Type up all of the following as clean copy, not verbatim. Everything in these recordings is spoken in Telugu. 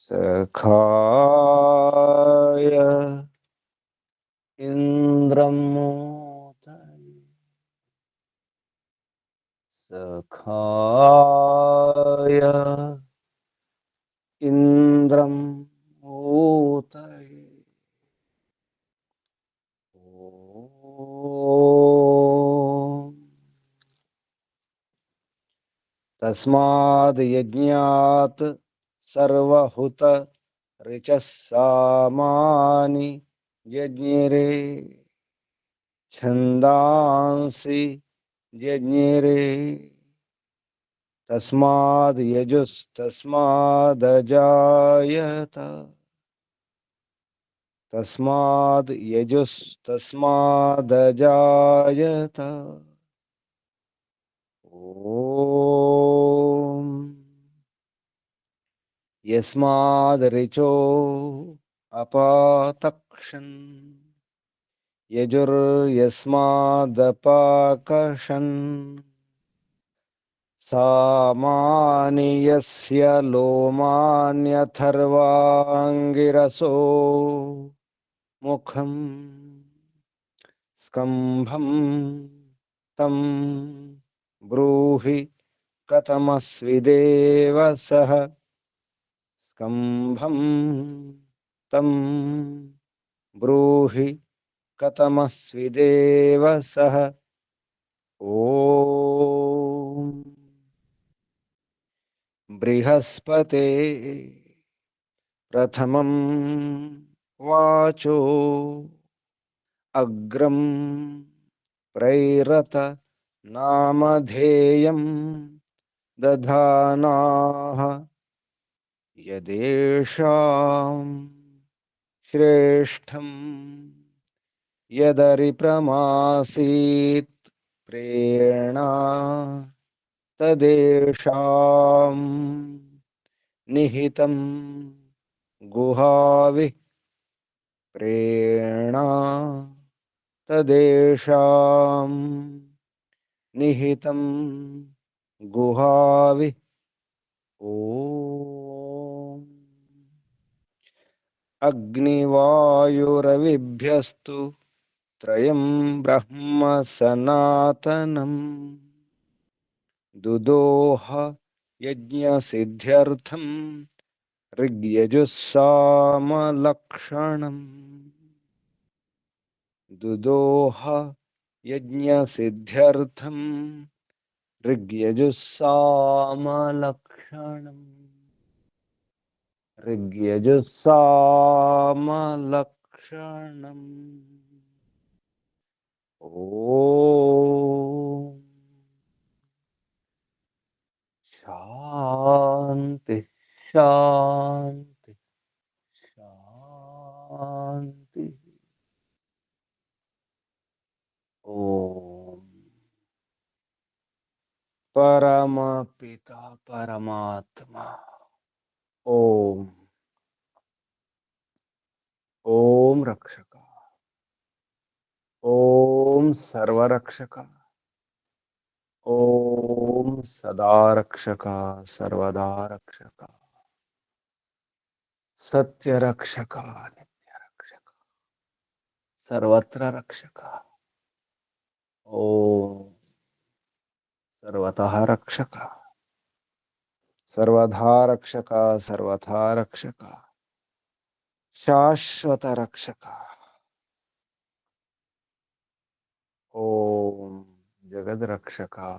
सखाय इन्द्रं मोदये सखाय इन्द्रं मोदये ॐ तस्माद् यज्ञात् सर्वहुत ऋचः सामानि यज्ञिरे छन्दांसि यज्ञिरे तस्माद् यजुस्तस्मादजायत तस्माद् यजुस्तस्मादजायत ॐ यस्माद् ऋचो अपातक्षन् यजुर्यस्मादपाकषन् सामानि यस्य लोमान्यथर्वाङ्गिरसो मुखं स्कम्भं तं ब्रूहि कथमस्विदेव सः स्कम्भं तं ब्रूहि कथमस्विदेव सः ॐ बृहस्पते प्रथमं वाचो अग्रं प्रैरत नामधेयं दधानाः यदेषां श्रेष्ठं यदरिप्रमासीत् प्रेरणा तदेषां निहितं गुहाविः प्रेरणा तदेषां निहितं गुहाविः ॐ अग्निवायुरविभ्यस्तु त्रयं ब्रह्म सनातनम् दुदोह यज्ञसिद्ध्यर्थं ऋग्यजुस्सामलक्षणम् दुदोह यज्ञसिद्ध्यर्थं ऋग्यजुस्सामलक्षणम् ऋग्यजुस्सामलक्षणम् ॐ शांति शांति शांति ओम परमपिता परमात्मा ओम ओम रक्षका ओम सर्वरक्षका ओम सदा रक्षका सर्वदा रक्षका सत्य रक्षका नित्य रक्षका सर्वत्र रक्षका ओम सर्वतः रक्षका सर्वधा रक्षका सर्वथा रक्षका शाश्वत रक्षका ओम जगद रक्षका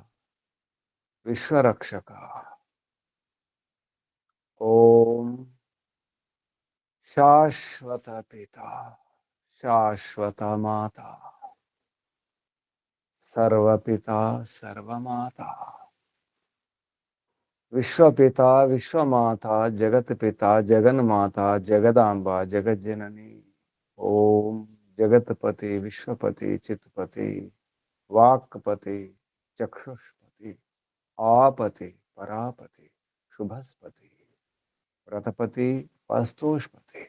विश्व रक्षका ओम शाश्वत पिता शाश्वत माता सर्वपिता सर्वमाता विश्वपिता विश्वमाता जगत पिता जगन्माता जगदांबा जगज्जननी ओम जगतपति विश्वपति चित्तपति वाक्पति चक्षुष्पति आपति परापति शुभस्पति व्रतपति वास्तुष्पति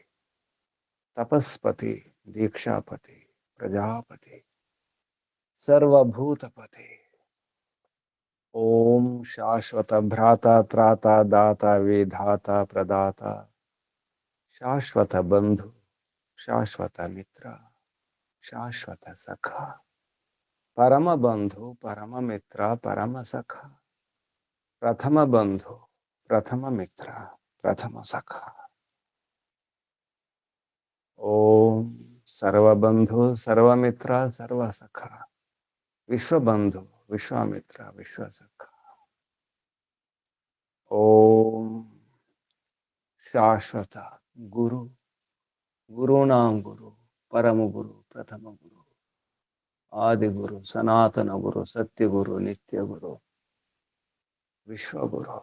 तपस्पति दीक्षापति प्रजापति सर्वभूतपति ओम शाश्वत भ्राता त्राता दाता विधाता प्रदाता శాశ్వత బంధు, శాశ్వత మిత్ర, శాశ్వత సఖ, పరమ బంధు, పరమ మిత్ర, పరమ సఖ, ప్రథమ బంధు, ప్రథమ మిత్ర, ప్రథమ సఖ. ఓం సర్వబంధు, సర్వమిత్ర, సర్వసఖ, విశ్వబంధు, విశ్వామిత్ర, విశ్వసఖ. ఓం శాశ్వత గురు, గురుణాం గురు, పరమ గురు, ప్రథమ గురు, ఆది గురు, సనాతన గురు, సత్య గురు, నిత్య గురు, విశ్వగురు.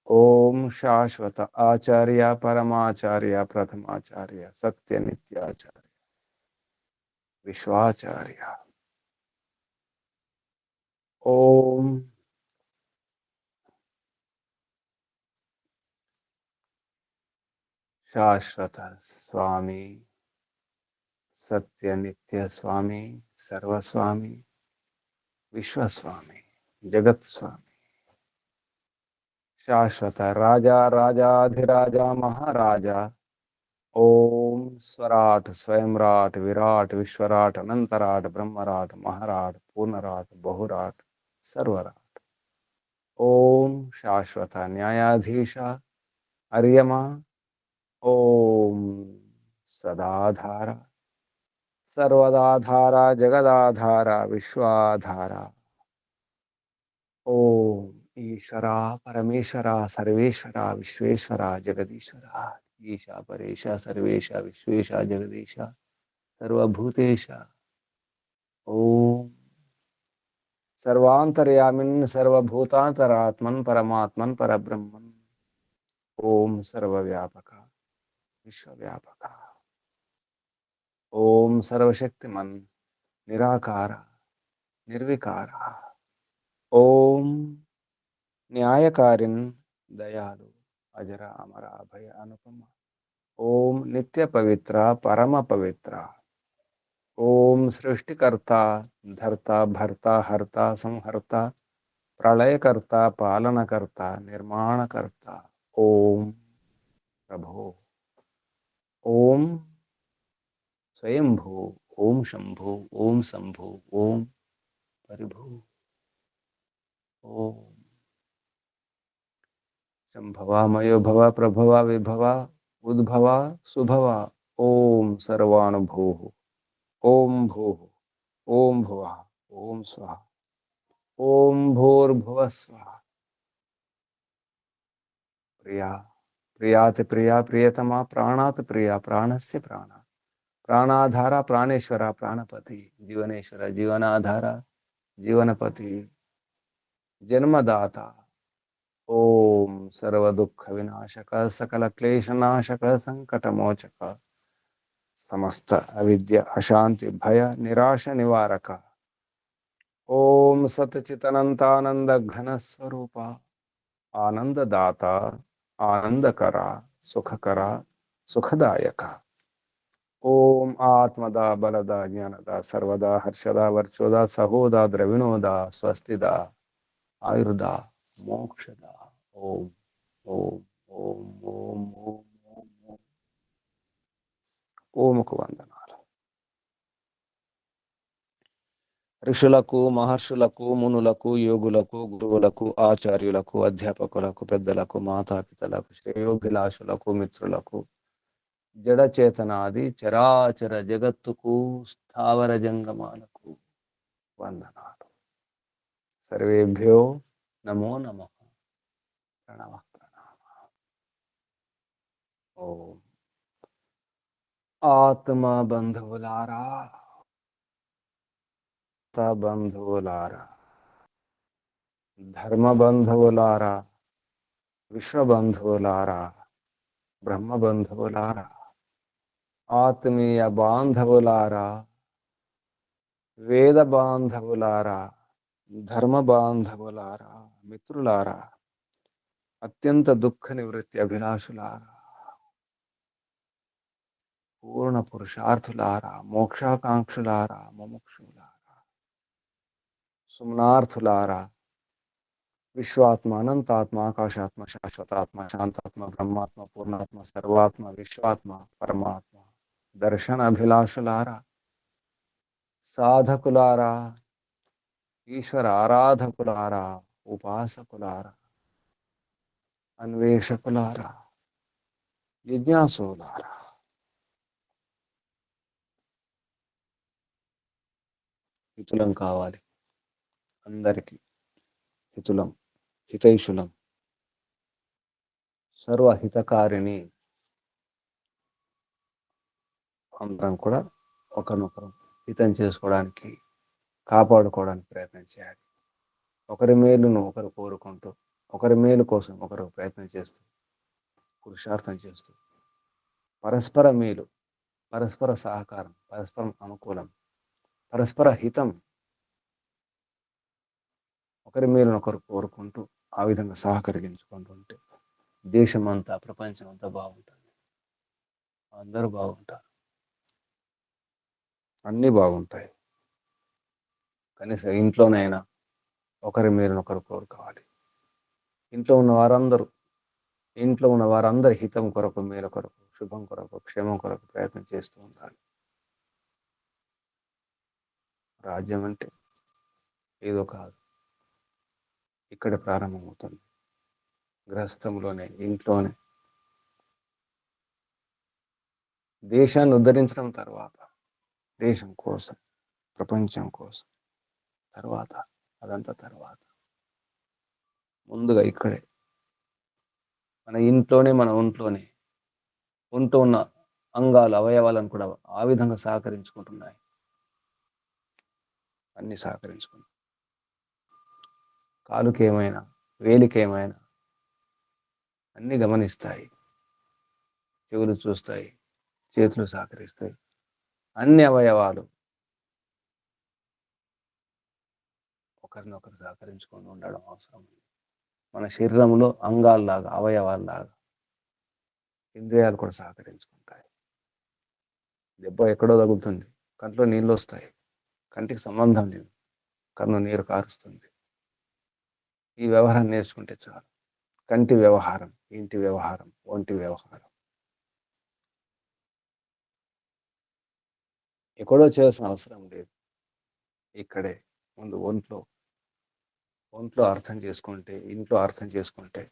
ఓం శాశ్వత ఆచార్య, పరమాచార్య, ప్రథమాచార్య, సత్య నిత్యాచార్య, విశ్వాచార్య. ఓం శాశ్వత స్వామి, సత్య నిత్య స్వామి, సర్వస్వామి, విశ్వస్వామి, జగత్స్వామి, శాశ్వత రాజా, రాజాధిరాజా, మహారాజా. ఓం స్వరాట్, స్వయంరాట్, విరాట్, విశ్వరాట్, అనంతరాట్, బ్రహ్మరాట్, మహారాట్, పూర్ణరాట్, బహురాట్, సర్వరాట్. ఓం శాశ్వత న్యాయాధీశ, అర్యమా. ఓం సదాధార, సర్వదాధార, జగదాధార, విశ్వాధార. ఓం ఈశ్వర, పరమేశ్వర, సర్వేశ్వర, విశ్వేశ్వర, జగదీశ్వర, ఈశ, పరేశ, సర్వేశ, విశ్వేశ, జగదీశ, సర్వభూతేశ. ఓం సర్వాంతర్యామిన్, సర్వభూతాంతరాత్మన్, పరమాత్మన్, పరబ్రహ్మన్. ఓం సర్వవ్యాపక, విశ్వవ్యాపక. ఓం సర్వశక్తిమన్, నిరాకార, నిర్వికార. ఓం న్యాయకారిన్, దయాలు, అజర, అమర, అభయ, అనుపమ. ఓం నిత్య పవిత్ర, పరమ పవిత్ర. ఓం సృష్టికర్త, ధర్త, భర్త, హర్త, సంహర్త, ప్రళయకర్త, పాలనకర్త, నిర్మాణకర్త. ఓం ప్రభో. ఓం స్వయంభూ, ఓం శంభూ, ఓం శంభూ, ఓం పరిభూ. ఓం శంభవ, మయోభవ, ప్రభవ, విభవ, ఉద్భవ, సుభవ. ఓం సర్వానుభూ. ఓం భూ, ఓం భువ, ఓం స్వః. ఓం భూర్భువః స్వః. ప్రియా, ప్రియాతి ప్రియా, ప్రియతమా, ప్రాణాత్ ప్రియా, ప్రాణస్య ప్రాణ, ప్రాణాధార, ప్రాణేశ్వర, ప్రాణపతి, జీవనేశ్వర, జీవనాధార, జీవనపతి, జన్మదాత. ఓం సర్వదుఃఖ వినాశక, సకల క్లేశనాశక, సంకటమోచక, సమస్త అవిద్య, అశాంతి, భయ, నిరాశ నివారక. ఓం సతచితనంతానంద ఘన స్వరూప, ఆనందదాత, ఆనందకర, సుఖకర, సుఖదాయక. ఓం ఆత్మద, బలద, జ్ఞానద, సర్వద, హర్షద, వర్చోద, సహోద, ద్రవిణోద, స్వస్తిద, ఆయుర్ద, మోక్షద. ఓం ఓం ఓం ఓం ఓం ఓం ఓం. ఓముకు వందనాలు. ఋషులకు, మహర్షులకు, మునులకు, యోగులకు, గురువులకు, ఆచార్యులకు, అధ్యాపకులకు, పెద్దలకు, మాతాపితలకు, శ్రేయోభిలాషులకు, మిత్రులకు, జడచేతనాది చరాచర జగత్తుకు, స్థావర జంగమాలకు వందనాలు. సర్వేభ్యో నమో నమః. ప్రణవ ప్రణామ. ఓం ఆత్మ బంధువులారా, బంధువులారా, ధర్మ బంధువులారా, విశ్వబంధువులారా, బ్రహ్మ బంధువులారా, ఆత్మీయ బాంధవులారా, వేద బాంధవులారా, ధర్మ బాంధవులారా, మిత్రులారా, అత్యంత దుఃఖ నివృత్తి అభిలాషులారా, పూర్ణ పురుషార్థులారా, మోక్షాకాంక్షులారా, ముముక్షులారా, సుమనార్థులారా, విశ్వాత్మ అనంతాత్మ ఆకాశాత్మ శాశ్వతాత్మ శాంతాత్మ బ్రహ్మాత్మ పూర్ణాత్మ సర్వాత్మ విశ్వాత్మ పరమాత్మ దర్శన అభిలాషులారా, సాధకులారా, ఈశ్వర ఆరాధకులారా, ఉపాసకులారా, అన్వేషకులారా, జిజ్ఞాసులారా, హితులం కావాలి. అందరికీ హితులం, హితైషులం, సర్వహితకారిణి. అందరం కూడా ఒకరినొకరు హితం చేసుకోవడానికి, కాపాడుకోవడానికి ప్రయత్నం చేయాలి. ఒకరి మేలును ఒకరు కోరుకుంటూ, ఒకరి మేలు కోసం ఒకరు ప్రయత్నం చేస్తూ, పురుషార్థం చేస్తూ, పరస్పర మేలు, పరస్పర సహకారం, పరస్పరం అనుకూలం, పరస్పర హితం, ఒకరి మేలును ఒకరు కోరుకుంటూ ఆ విధంగా సహకరించుకుంటుంటే దేశం అంతా, ప్రపంచం అంతా బాగుంటుంది. అందరూ బాగుంటారు, అన్నీ బాగుంటాయి. కనీసం ఇంట్లోనైనా ఒకరి మేలును ఒకరు కోరుకోవాలి. ఇంట్లో ఉన్న వారందరి హితం కొరకు, మేలు కొరకు, శుభం కొరకు, క్షేమం కొరకు ప్రయత్నం చేస్తూ ఉండాలి. రాజ్యం అంటే ఏదో కాదు, ఇక్కడ ప్రారంభమవుతుంది. గృహస్థంలోనే, ఇంట్లోనే. దేశాన్ని ఉద్ధరించడం తర్వాత, దేశం కోసం, ప్రపంచం కోసం తర్వాత, అదంతా తర్వాత. ముందుగా ఇక్కడే మన ఇంట్లోనే, మన ఒంట్లోనే ఉంటూ ఉన్న అంగాలు, అవయవాలను కూడా ఆ విధంగా సహకరించుకుంటున్నాయి. అన్ని సహకరించుకుంటాయి. కాలుకేమైనా, వేలికేమైనా అన్ని గమనిస్తాయి. చెవులు చూస్తాయి, చేతులు సహకరిస్తాయి. అన్ని అవయవాలు ఒకరినొకరు సహకరించుకొని ఉండడం అవసరం. మన శరీరంలో అంగాల్లాగా, అవయవాల్లాగా ఇంద్రియాలు కూడా సహకరించుకుంటాయి. దెబ్బ ఎక్కడో తగులుతుంది, కంట్లో నీళ్ళు వస్తాయి, కంటికి సంబంధం లేదు, కన్ను నీరు కారుస్తుంది. ఈ వ్యవహారం నేర్చుకుంటే చాలు. కంటి వ్యవహారం, ఇంటి వ్యవహారం, ఒంటి వ్యవహారం ఎక్కడో చేయాల్సిన అవసరం లేదు. ఇక్కడే ముందు ఒంట్లో అర్థం చేసుకుంటే, ఇంట్లో అర్థం చేసుకుంటే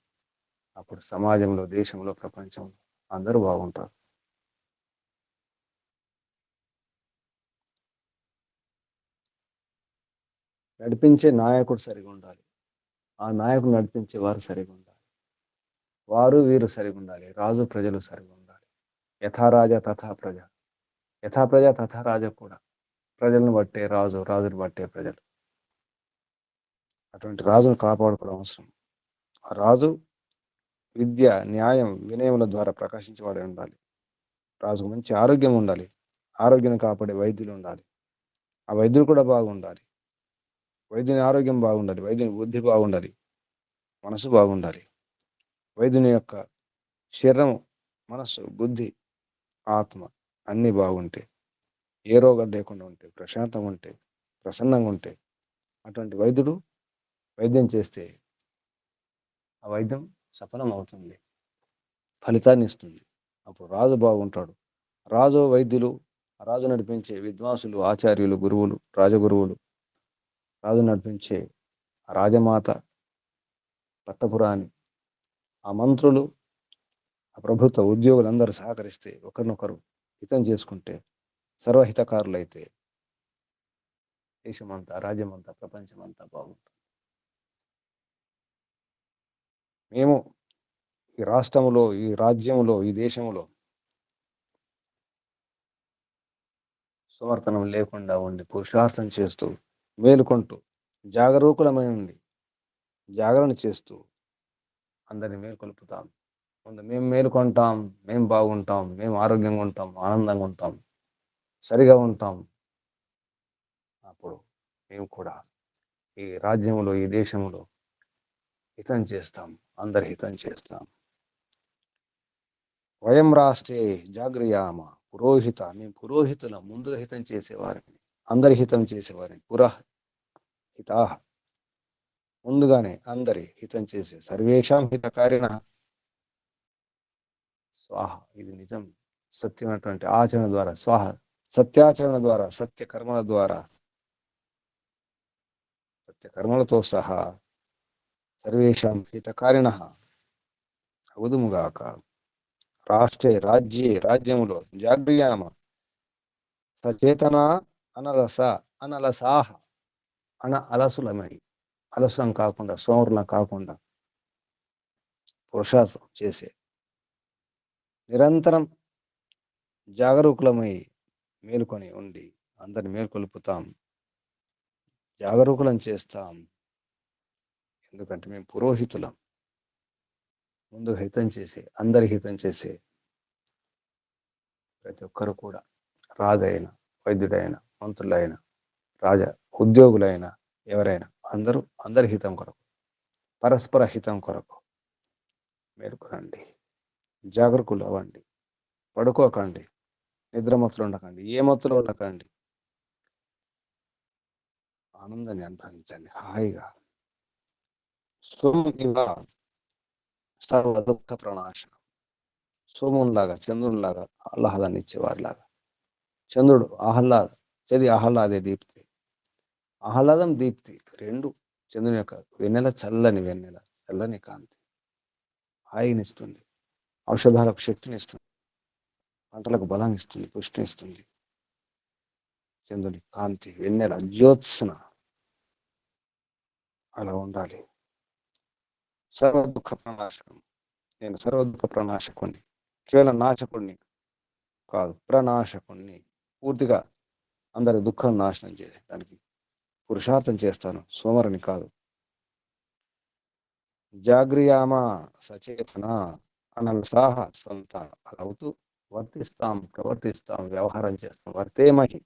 అప్పుడు సమాజంలో, దేశంలో, ప్రపంచంలో అందరూ బాగుంటారు. నడిపించే నాయకుడు సరిగా ఉండాలి. ఆ నాయకుడు నడిపించే వారు సరిగా ఉండాలి. వారు వీరు సరిగా ఉండాలి. రాజు ప్రజలు సరిగా ఉండాలి. యథా రాజా తథా ప్రజ. యథా ప్రజ తథా రాజా కూడా. ప్రజలను బట్టే రాజు, రాజును బట్టే ప్రజలు. అటువంటి రాజును కాపాడుకోవడం అవసరం. ఆ రాజు విద్య, న్యాయం, వినయముల ద్వారా ప్రకాశించేవాడే ఉండాలి. రాజుకు మంచి ఆరోగ్యం ఉండాలి. ఆరోగ్యం కాపాడే వైద్యులు ఉండాలి. ఆ వైద్యులు కూడా బాగుండాలి. వైద్యుని ఆరోగ్యం బాగుండాలి, వైద్యుని బుద్ధి బాగుండాలి, మనసు బాగుండాలి. వైద్యుని యొక్క శరీరం, మనస్సు, బుద్ధి, ఆత్మ అన్నీ బాగుంటే, ఏ రోగం లేకుండా ఉంటే, ప్రశాంతంగా ఉంటే, ప్రసన్నంగా ఉంటే, అటువంటి వైద్యుడు వైద్యం చేస్తే ఆ వైద్యం సఫలం అవుతుంది, ఫలితాన్ని ఇస్తుంది. అప్పుడు రాజు బాగుంటాడు. రాజు, వైద్యులు, రాజు నడిపించే విద్వాంసులు, ఆచార్యులు, గురువులు, రాజగురువులు, రాజు నడిపించే రాజమాత, పట్టపురాణి, ఆ మంత్రులు, ఆ ప్రభుత్వ ఉద్యోగులందరూ సహకరిస్తే, ఒకరినొకరు హితం చేసుకుంటే, సర్వహితకారులైతే దేశమంతా, రాజ్యమంతా, ప్రపంచమంతా బాగుంటుంది. మేము ఈ రాష్ట్రంలో, ఈ రాజ్యంలో, ఈ దేశంలో సమర్థనం లేకుండా ఉండి పురుషార్థం చేస్తూ, మేలుకుంటూ, జాగరూకులమై ఉండి జాగరణ చేస్తూ అందరినీ మేలుకొల్పుతాం. ముందు మేము మేలుకొంటాం, మేము బాగుంటాం, మేము ఆరోగ్యంగా ఉంటాం, ఆనందంగా ఉంటాం, సరిగా ఉంటాం. అప్పుడు మేము కూడా ఈ రాజ్యంలో, ఈ దేశంలో హితం చేస్తాం, అందరి హితం చేస్తాం. వయం రాష్ట్రే జాగ్రయామ పురోహిత. మేము పురోహితుల, ముందుగా హితం చేసేవారిని, అందరి హితం చేసేవారిని. పురహితా ముందుగానే అందరి హితం చేసే సర్వేషాం హితకారిణ స్వాహ. ఇది నిజం, సత్యమైనటువంటి ఆచరణ ద్వారా స్వాహ, సత్యాచరణ ద్వారా, సత్య కర్మల ద్వారా, సత్య కర్మలతో సహా సర్వేషాం హితకారిణ అవుదుముగాక. రాష్ట్రే రాజ్యే రాజ్యములో జాగ్రయామ సచేతన అనలస అనలసాహ అలసులమై, అలసులం కాకుండా, సోమరులం కాకుండా పురుషార్థం చేసే, నిరంతరం జాగరూకులమై మేలుకొని ఉండి అందరిని మేల్కొల్పుతాం, జాగరూకులం చేస్తాం. ఎందుకంటే మేము పురోహితులం. ముందు హితం చేసే, అందరి హితం చేసే, ప్రతి ఒక్కరు కూడా, రాజైన, వైద్యుడైన, మంత్రులైన, రాజ ఉద్యోగులైన, ఎవరైనా అందరూ అందరి హితం కొరకు, పరస్పర హితం కొరకు మేలుకొనండి, జాగరూకులు అవ్వండి, పడుకోకండి, నిద్రమత్తులు ఉండకండి, ఏ మత్తులు ఉండకండి, ఆనందాన్ని అనుభవించండి హాయిగా. సోము ఇవ సర్వ దుఃఖ ప్రణాశనం. సోమునిలాగా, చంద్రునిలాగా, ఆహ్లాదాన్ని ఇచ్చేవారిలాగా. చంద్రుడు ఆహ్లాదే దీప్తి, ఆహ్లాదం దీప్తి రెండు చంద్రుని యొక్క వెన్నెల, చల్లని వెన్నెల, చల్లని కాంతి హాయినిస్తుంది, ఔషధాలకు శక్తినిస్తుంది, పంటలకు బలం ఇస్తుంది, పుష్టినిస్తుంది. చంద్రుని కాంతి, వెన్నెల, జ్యోత్స్న అలా ఉండాలి. సర్వ దుఃఖ ప్రణాశకం. నేను సర్వ దుఃఖ ప్రణాశకుణ్ణి, కేవలం నాశకుణ్ణి కాదు, ప్రణాశకుణ్ణి. పూర్తిగా అందరి దుఃఖం నాశనం చేయడానికి పురుషార్థం చేస్తాను, సోమరిని కాదు. జాగ్రయామ సచేతన అనలసాహ సొంత అలా అవుతూ వర్తిస్తాం, ప్రవర్తిస్తాం, వ్యవహారం చేస్తాం. వర్తేమహి,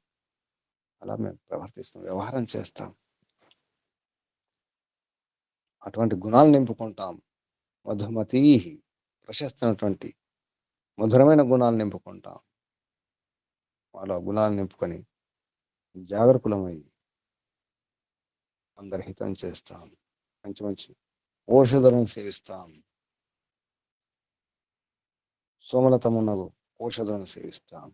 అలా మేము ప్రవర్తిస్తాం, వ్యవహారం చేస్తాం. అటువంటి గుణాలు నింపుకుంటాం. మధుమతీ, ప్రశస్తమైనటువంటి మధురమైన గుణాలు నింపుకుంటాం. అలా గుణాలు నింపుకొని జాగరూకులమై అందరి హితం చేస్తాం. మంచి మంచి ఔషధాలను సేవిస్తాం. సోమలతమున్నగు ఔషధాలను సేవిస్తాం.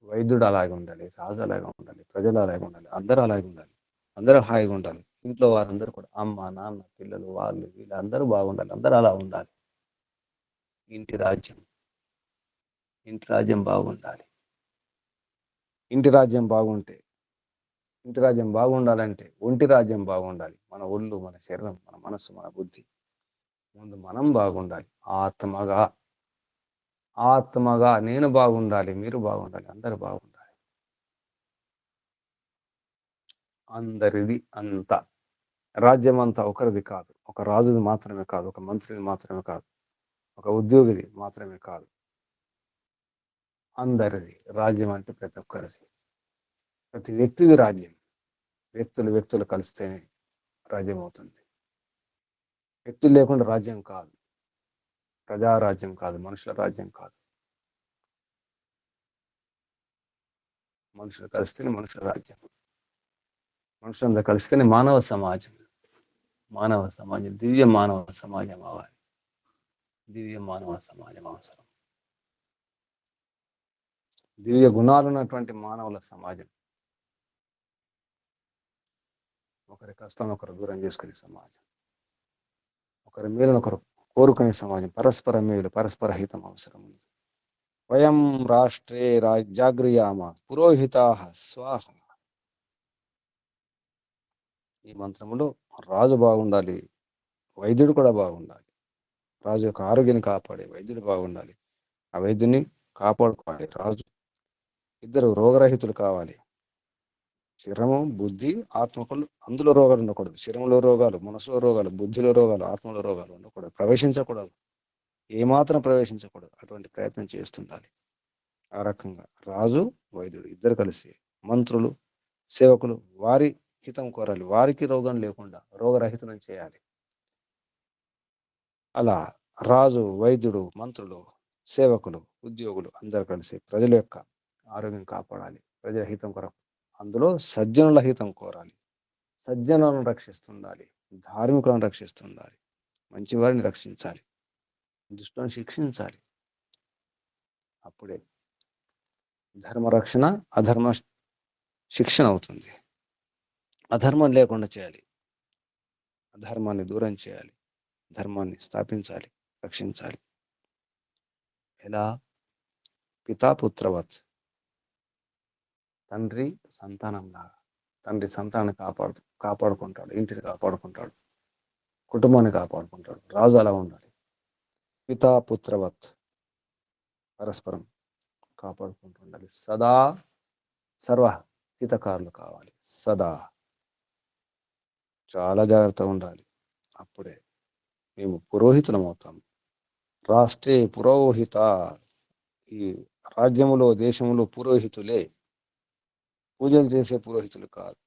వైద్యుడు అలాగే ఉండాలి, రాజు అలాగే ఉండాలి, ప్రజలు అలాగే ఉండాలి, అందరూ అలాగే ఉండాలి, అందరూ హాయిగా ఉండాలి. ఇంట్లో వారందరూ కూడా, అమ్మ, నాన్న, పిల్లలు, వాళ్ళు వీళ్ళు అందరూ బాగుండాలి, అందరూ అలా ఉండాలి. ఇంటి రాజ్యం బాగుండాలి. ఇంటి రాజ్యం బాగుంటే, ఇంటి రాజ్యం బాగుండాలంటే ఒంటి రాజ్యం బాగుండాలి. మన ఒళ్ళు, మన శరీరం, మన మనస్సు, మన బుద్ధి. ముందు మనం బాగుండాలి. ఆత్మగా నేను బాగుండాలి, మీరు బాగుండాలి, అందరూ బాగుండాలి. అందరిది అంతా, రాజ్యం అంతా ఒకరిది కాదు, ఒక రాజుది మాత్రమే కాదు, ఒక మంత్రిని మాత్రమే కాదు, ఒక ఉద్యోగిది మాత్రమే కాదు, అందరిది. రాజ్యం అంటే ప్రతి ఒక్కరిది, ప్రతి వ్యక్తిది రాజ్యం. వ్యక్తులు కలిస్తేనే రాజ్యం అవుతుంది. వ్యక్తులు లేకుండా రాజ్యం కాదు, ప్రజారాజ్యం కాదు, మనుషుల రాజ్యం కాదు. మనుషులు కలిస్తేనే మనుషుల రాజ్యం, మనుషులందరూ కలిస్తేనే మానవ సమాజం. దివ్య మానవ సమాజం అవ్వాలి. దివ్య మానవ సమాజం అవసరం. దివ్య గుణాలు ఉన్నటువంటి మానవుల సమాజం, ఒకరి కష్టం ఒకరు దూరం చేసుకునే సమాజం, ఒకరి మేలును ఒకరు కోరుకునే సమాజం, పరస్పర మేలు, పరస్పర హితం అవసరం ఉంది. వయం రాష్ట్రే జాగ్రయామ పురోహితా స్వాహ. ఈ మంత్రములో రాజు బాగుండాలి, వైద్యుడు కూడా బాగుండాలి. రాజు యొక్క ఆరోగ్యాన్ని కాపాడే వైద్యుడు బాగుండాలి, ఆ వైద్యుని కాపాడుకోవాలి రాజు. ఇద్దరు రోగరహితులు కావాలి. శరీరము, బుద్ధి, ఆత్మకులు, అందులో రోగాలు ఉండకూడదు. శరీరంలో రోగాలు, మనసులో రోగాలు, బుద్ధిలో రోగాలు, ఆత్మలో రోగాలు ఉండకూడదు, ప్రవేశించకూడదు, ఏమాత్రం ప్రవేశించకూడదు. అటువంటి ప్రయత్నం చేస్తుండాలి. ఆ రకంగా రాజు, వైద్యుడు ఇద్దరు కలిసి, మంత్రులు, సేవకులు వారి హితం కోరాలి, వారికి రోగం లేకుండా రోగరహితం చేయాలి. అలా రాజు, వైద్యుడు, మంత్రులు, సేవకులు, ఉద్యోగులు అందరూ కలిసి ప్రజల యొక్క ఆరోగ్యం కాపాడాలి, ప్రజల హితం కొరకు, అందులో సజ్జనుల హితం కోరాలి. సజ్జనులను రక్షిస్తుండాలి, ధార్మికులను రక్షిస్తుండాలి, మంచివారిని రక్షించాలి, దుష్టులను శిక్షించాలి. అప్పుడే ధర్మరక్షణ అధర్మ శిక్షణ అవుతుంది. అధర్మం లేకుండా చేయాలి, అధర్మాన్ని దూరం చేయాలి, ధర్మాన్ని స్థాపించాలి, రక్షించాలి. ఎలా? పితాపుత్రవత్, తండ్రి సంతానంలాగా. తండ్రి సంతానాన్ని కాపాడుకుంటాడు, ఇంటిని కాపాడుకుంటాడు, కుటుంబాన్ని కాపాడుకుంటాడు. రాజు అలా ఉండాలి. పితాపుత్రవత్ పరస్పరం కాపాడుకుంటూ ఉండాలి. సదా సర్వ హితకారులు కావాలి. సదా చాలా జాగ్రత్తగా ఉండాలి. అప్పుడే మేము పురోహితులం అవుతాం. రాష్ట్రే పురోహిత, ఈ రాజ్యములో దేశములో పురోహితులే, పూజలు చేసే పురోహితులు కాదు.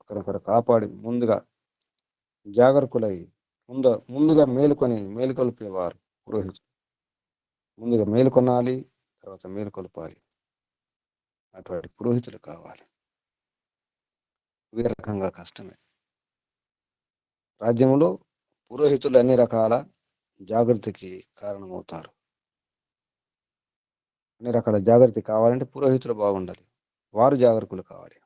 ఒకరొకరు కాపాడి ముందుగా జాగరూకులై ముందుగా మేలుకొల్పేవారు పురోహితులు. ముందుగా మేలుకొనాలి, తర్వాత మేలుకొల్పాలి. అటువంటి పురోహితులు కావాలి. ఈ రకంగా కష్టమే. రాజ్యంలో పురోహితులు అన్ని రకాల జాగృతికి కారణమవుతారు. అన్ని రకాల జాగృతి కావాలంటే పురోహితులు బాగుండాలి, వారు జాగరూకులు కావాలి.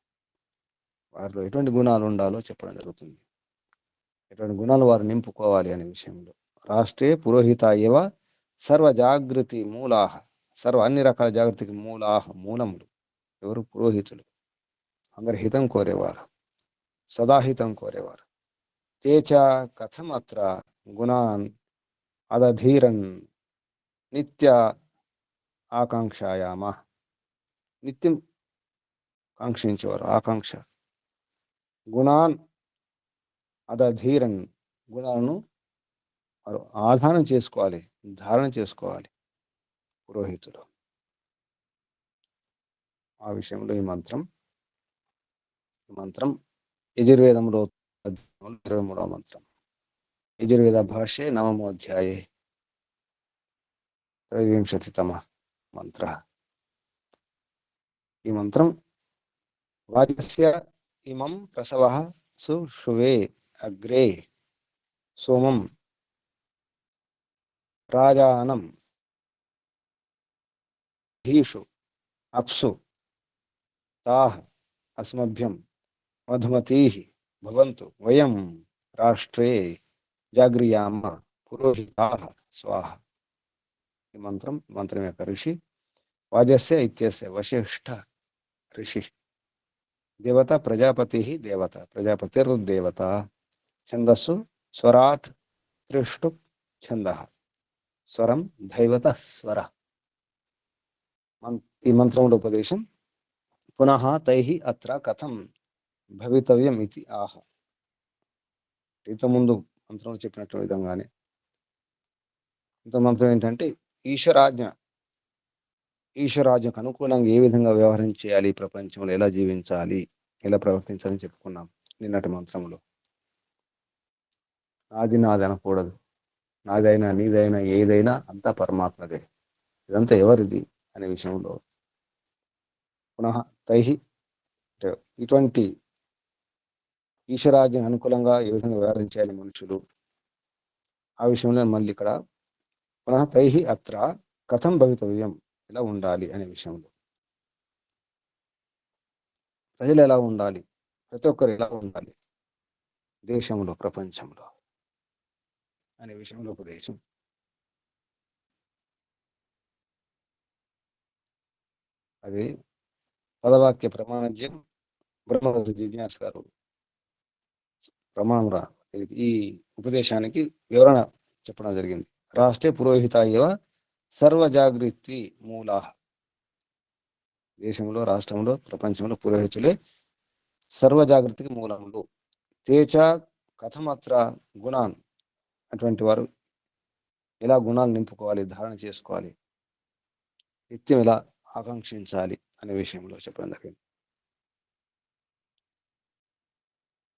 వారిలో ఎటువంటి గుణాలు ఉండాలో చెప్పడం జరుగుతుంది. ఎటువంటి గుణాలు వారు నింపుకోవాలి అనే విషయంలో. రాష్ట్రే పురోహిత ఏవ సర్వ జాగృతి మూలాహ, అన్ని రకాల జాగృతికి మూలములు ఎవరు? పురోహితులు. అందరి హితం కోరేవారు, సదాహితం కోరేవారు. తేచ కథం అత్ర గుణాన్ అదధీరన్ నిత్య ఆకాంక్షాయామ, నిత్యం కాంక్షించేవారు, ఆకాంక్ష. గుణాన్ అదధీరన్, గుణాలను ఆధారం చేసుకోవాలి, ధారణ చేసుకోవాలి పురోహితులు. ఆ విషయంలో ఈ మంత్రం యజుర్వేదంలో 23వ మంత్రం. యజుర్వేద భాష్యే 9మోऽధ్యాయే 23తమ మంత్ర. ఈ మంత్రం వాజస్య ఇమం ప్రసవః సుషువే అగ్రే సోమం రాజానం ధీషు అప్సు తాః అస్మభ్యం మధుమతీః భవంతు వయం రాష్ట్రే జాగ్రియామ పురోహితాః స్వాహ. ఈ మంత్రం యొక్క ఋషి వాజస్య ఇత్యస్య వశిష్ఠ ఋషి. దేవత ప్రజాపతి, దేవత ప్రజాపతిర్దేవత. ఛందస్సు స్వరాట్ త్రిష్టు ఛంద, స్వరం దైవత స్వర. ఈ మంత్రముల ఉపదేశం. పునః తైః అత్ర కథం భవితవ్యం ఇది ఆహ. ఇంతకుముందు మంత్రంలో చెప్పినట్టు విధంగానే ఇంత మంత్రం ఏంటంటే ఈశ్వరాజ్ఞకు అనుకూలంగా ఏ విధంగా వ్యవహారం చేయాలి, ప్రపంచంలో ఎలా జీవించాలి, ఎలా ప్రవర్తించాలని చెప్పుకున్నాం నిన్నటి మంత్రంలో. నాది అనకూడదు, నాదైనా నీదైనా ఏదైనా అంతా పరమాత్మదే, ఇదంతా ఎవరిది అనే విషయంలో పునః తైః, ఇటువంటి ఈశ్వరాజ్యం అనుకూలంగా ఏ విధంగా వ్యవహారం చేయాలి మనుషులు, ఆ విషయంలో మళ్ళీ ఇక్కడ పునః తైః అత్ర కథం భవితవ్యం, ఎలా ఉండాలి అనే విషయంలో. ప్రజలు ఎలా ఉండాలి, ప్రతి ఒక్కరు ఎలా ఉండాలి దేశంలో, ప్రపంచంలో అనే విషయంలో ఉపదేశం. అది పదవాక్య ప్రమాణజ్యం బ్రహ్మదత్త జిజ్ఞాస గారు ప్రమాణం ఈ ఉపదేశానికి వివరణ చెప్పడం జరిగింది. రాష్ట్రే పురోహిత ఏవ సర్వజాగృతి మూలా. దేశంలో, రాష్ట్రంలో, ప్రపంచంలో పురోహితులే సర్వజాగృతికి మూలములు. తేచ కథమత్ర గుణాన్, అటువంటి వారు ఎలా గుణాలు నింపుకోవాలి, ధారణ చేసుకోవాలి, నిత్యం ఎలా ఆకాంక్షించాలి అనే విషయంలో చెప్పడం జరిగింది.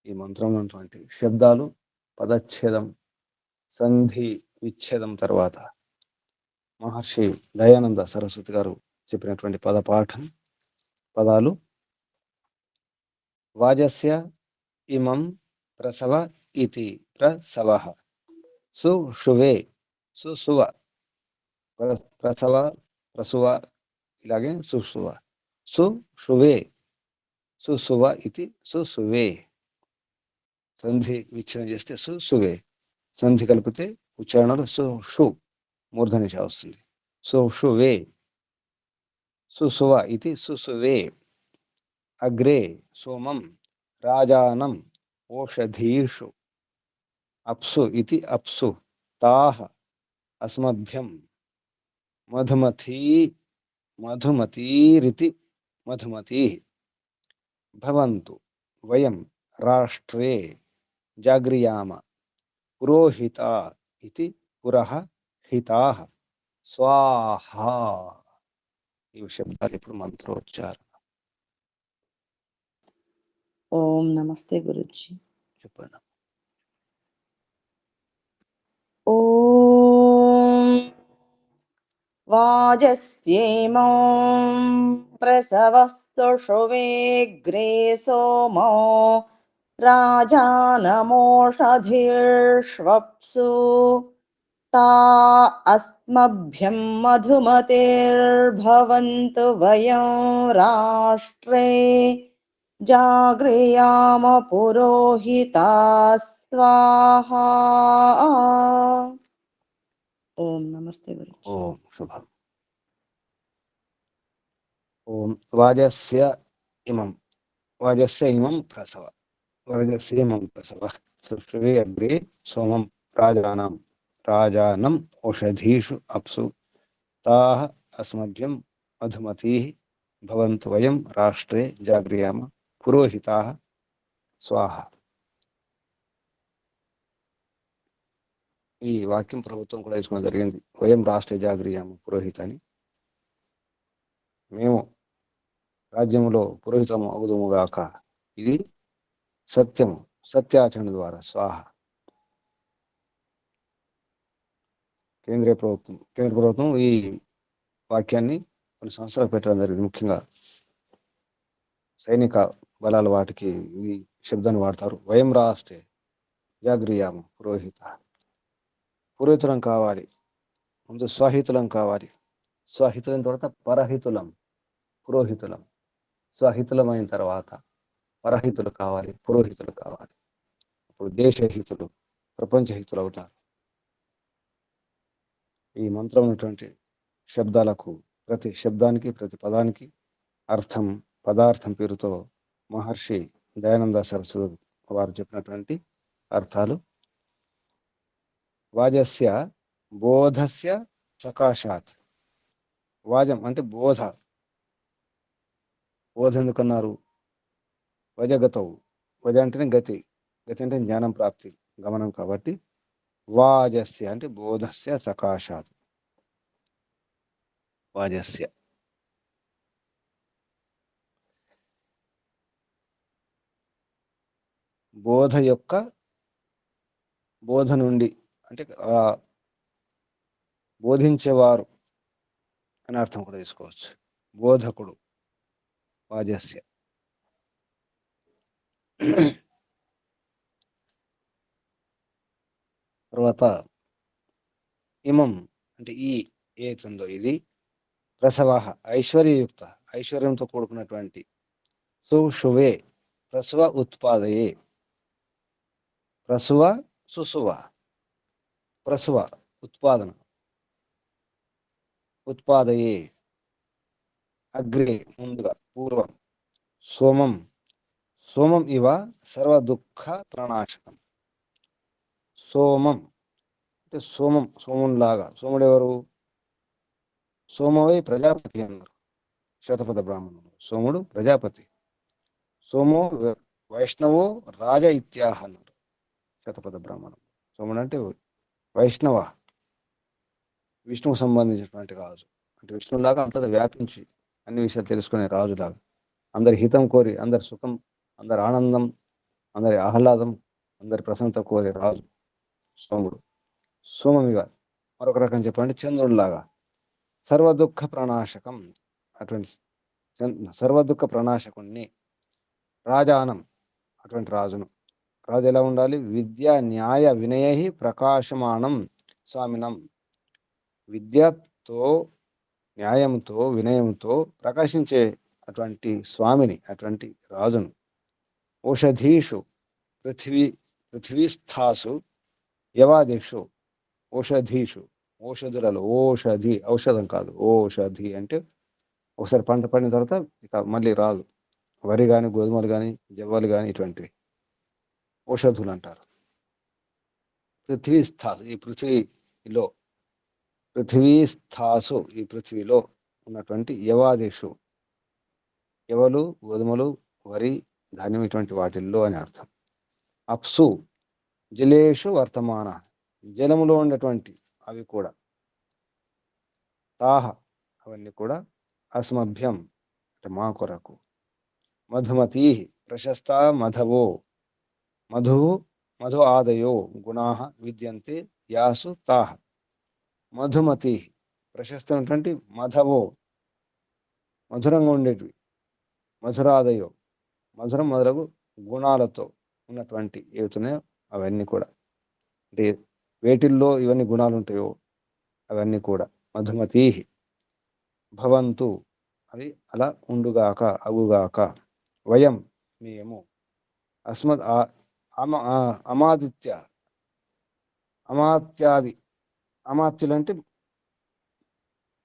ఈ మంత్రంలో ఉన్నటువంటి శబ్దాలు పదచ్ఛేదం, సంధి విచ్ఛేదం తర్వాత మహర్షి దయానంద సరస్వతి గారు చెప్పినటువంటి పదాలు వాజస్య ఇమం ప్రసవ ఇతి ప్రసవః. సుషువే సుసువ ప్రసవ ప్రసువ ఇలాగే సుసువ సుషువే సుసువ ఇది సుసువే. సంధి విచ్ఛిన్నం చేస్తే సుసువే, సంధి కలిపితే ఉచ్చారణలో సుషు మూర్ధనిష వస్తుంది. సుషువే సుసువ ఇది సుసువే. అగ్రే సోమం రాజానం ఓషధీషు అప్సు ఇది అప్సు తాః అస్మభ్యం మధుమతీరితి మధుమతీః భవంతు వయం రాష్ట్రే జాగ్రియామ పురోహితా ఇతి పురహితాః స్వాహా. ఈ శబ్దాలు ఇప్పుడు మంత్రోచ్చారణ. ఓం నమస్తే గురుజీ. చెప్పండి. ఓం వాజస్యేమో ప్రసవస్తుషువేగ్రే సోమో రాజానమోషధీర్ష్వప్సు తా అస్మభ్యం మధుమతిర్భవంతు వయం రాష్ట్రే జాగృయామ పురోహితా స్వాహా. ఓం నమస్తే గురు. ఓం శుభం. ఓం వాజస్య ఇమం ప్రసవ వాజస్య ఇమం ప్రసవ సుష్టువే అగ్రే సోమం రాజానం ఓషధీషు అప్సు తాః అస్మభ్యం మధుమతీః భవంతు వయం రాష్ట్రే జాగ్రియామ పురోహితాః స్వాహా. ఈ వాక్యం ప్రభుత్వం కూడా తీసుకోవడం జరిగింది. వయం రాష్ట్రే జాగ్రియామ పురోహిత అని. మేము రాజ్యములో పురోహితము అగుదుముగాక. ఇది సత్యము, సత్యాచరణ ద్వారా స్వాహ. కేంద్ర ప్రభుత్వం ఈ వాక్యాన్ని కొన్ని సంవత్సరాలు పెట్టడం జరిగింది. ముఖ్యంగా సైనిక బలాల వాటికి ఈ శబ్దాన్ని వాడతారు. వయం రాష్ట్రే జాగ్రియామ పురోహితులం కావాలి. ముందు స్వహితులం కావాలి. స్వహితులం తర్వాత పరహితులం, పురోహితులం. స్వహితులమైన తర్వాత పరహితులు కావాలి, పురోహితులు కావాలి. ఇప్పుడు దేశహితులు, ప్రపంచహితులు అవుతారు. ఈ మంత్రం ఉన్నటువంటి శబ్దాలకు ప్రతి శబ్దానికి, ప్రతి పదానికి అర్థం, పదార్థం పేరుతో మహర్షి దయానంద సరస్వతి వారు చెప్పినటువంటి అర్థాలు. వాజస్య బోధస్య సకాశాత్. వాజం అంటే బోధ. బోధ ఎందుకన్నారు? వజగతవు. వజ అంటేనే గతి, గతి అంటే జ్ఞానం ప్రాప్తి, గమనం. కాబట్టి వాజస్య అంటే బోధస్య సకాశాత్. వాజస్య బోధ యొక్క, బోధ నుండి అంటే బోధించేవారు అని అర్థం కూడా తీసుకోవచ్చు. బోధకుడు వాజస్య. తర్వాత ఇమం అంటే ఈ ఏతుందో ఇది ప్రసవ ఐశ్వర్యయుక్త, ఐశ్వర్యంతో కూడుకున్నటువంటి. సుషువే ప్రసవ ఉత్పాదయే. ప్రసువ సుసువ ప్రసువ ఉత్పాదన, ఉత్పాదయే అగ్రే ముందుగా, పూర్వం. సోమం సోమం ఇవ సర్వ దుఃఖ ప్రణాశకం. సోమం అంటే సోమం, సోమునిలాగా. సోముడు ఎవరు? సోమవై ప్రజాపతి అన్నారు శతపథ బ్రాహ్మణుడు. సోముడు ప్రజాపతి. సోమో వైష్ణవో రాజ ఇత్యాహ అన్నారు శతపథ బ్రాహ్మణుడు. సోముడు అంటే వైష్ణవ, విష్ణువుకు సంబంధించినటువంటి రాజు. అంటే విష్ణువులాగా అంతటా వ్యాపించి అన్ని విషయాలు తెలుసుకునే రాజులాగా, అందరి హితం కోరి, అందరి సుఖం, అందరి ఆనందం, అందరి ఆహ్లాదం, అందరి ప్రసన్నత కోరే రాజు సోముడు. సోమమిగా మరొక రకం చెప్పాలంటే చంద్రుడిలాగా సర్వదుఃఖ ప్రణాశకం. అటువంటి సర్వదుఃఖ ప్రణాశకుణ్ణి. రాజానం, అటువంటి రాజును. రాజు ఎలా ఉండాలి? విద్య న్యాయ వినయ ప్రకాశమానం స్వామినం. విద్యతో, న్యాయంతో, వినయంతో ప్రకాశించే అటువంటి స్వామిని, అటువంటి రాజును. ఓషధీషు, పృథివీస్థాసు యవాదిషు. ఓషధీషు, ఓషధులలో, ఓషధి ఔషధం కాదు, ఓషధి అంటే ఒకసారి పంట పడిన తర్వాత ఇక మళ్ళీ రాదు. వరి కానీ, గోధుమలు కానీ, జవ్వలు కానీ, ఇటువంటివి ఓషధులు అంటారు. పృథ్వీస్థాసు, ఈ పృథ్వీలో, పృథివీస్థాసు, ఈ పృథ్వీలో ఉన్నటువంటి యవాదిషు, యవలు, గోధుమలు, వరి, ధాన్యం, ఇటువంటి వాటిల్లో అని అర్థం. అప్సు, జలేషు వర్తమాన, జలములో ఉన్నటువంటి అవి కూడా. తాహ, అవన్నీ కూడా. అస్మభ్యం, అంటే మా కొరకు. మధుమతీ, ప్రశస్త మధవో, మధు ఆదయో గుణా విద్యంతే యాసు తాహ. మధుమతి, ప్రశస్తమైనటువంటి మధవో, మధురంగా ఉండేటివి. మధురాదయో, మధురం మొదలగు గుణాలతో ఉన్నటువంటి ఏవుతున్నాయో అవన్నీ కూడా. అంటే వేటిల్లో ఇవన్నీ గుణాలు ఉంటాయో అవన్నీ కూడా. మధుమతీ భవంతు, అవి అలా ఉండుగాక, అగుగాక. వయం, మేము. అస్మద్ అమాదిత్య, అమాత్యాది, అమాత్యులు అంటే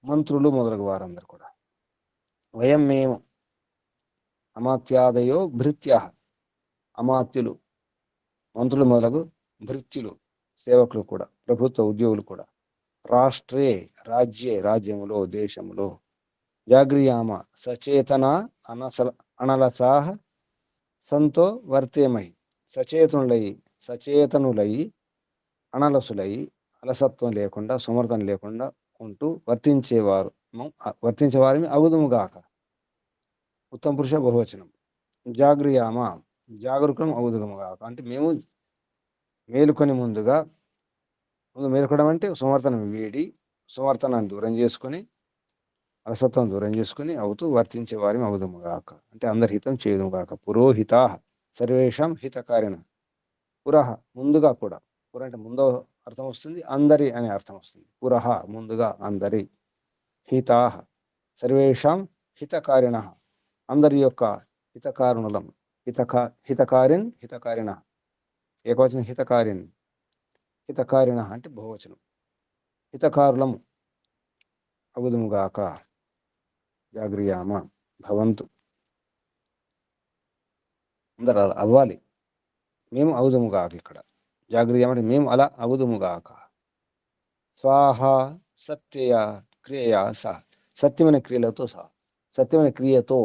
మంత్రులు మొదలగు వారందరూ కూడా. వయం, మేము. అమాత్యాదయో భృత్య, అమాత్యులు, మంత్రులు మొదలగు భృత్యులు, సేవకులు కూడా, ప్రభుత్వ ఉద్యోగులు కూడా. రాష్ట్రే, రాజ్యే, రాజ్యములో, దేశములో. జాగ్రియామ, సచేతన అనలసాహ సంతో వర్తేమై. సచేతనులై, అనలసులై, అలసత్వం లేకుండా, సమర్థం లేకుండా ఉంటూ వర్తించేవారిని అవుదుముగాక. ఉత్తమ పురుష బహువచనం. జాగ్రియామ, జాగరూకం అవుదుముగాక అంటే మేము మేలుకొని ముందు మేలుకోవడం అంటే సమర్థనం వీడి, సమర్థనాన్ని దూరం చేసుకొని, అలసత్వం దూరం చేసుకుని అవుతూ వర్తించే వారి అవుదుముగాక అంటే అందరి హితం చేయదుముగాక. పురోహిత, సర్వేషాం హితకారిణ. పురహ, ముందుగా కూడా. పుర అంటే ముందో అర్థం వస్తుంది, అందరి అనే అర్థం వస్తుంది. పురహ, ముందుగా, అందరి. హితాహ, సర్వేషాం హితకారిణ, అందరి యొక్క హితకారుణులం. హితకారిణ, ఏకవచనం హితకారిణి. హితకారిణ అంటే బహువచనం. హితకారులము అగుదుముగాక. జాగ్రియామ, భవంతు, అందరు అలా అవ్వాలి. మేము అవుదుముగాక. ఇక్కడ జాగ్రియామ అంటే మేము అలా అవుదుముగాక. స్వాహ, సత్య క్రియయా సహ, సత్యమైన క్రియలతో సహా. సత్యమైన క్రియతో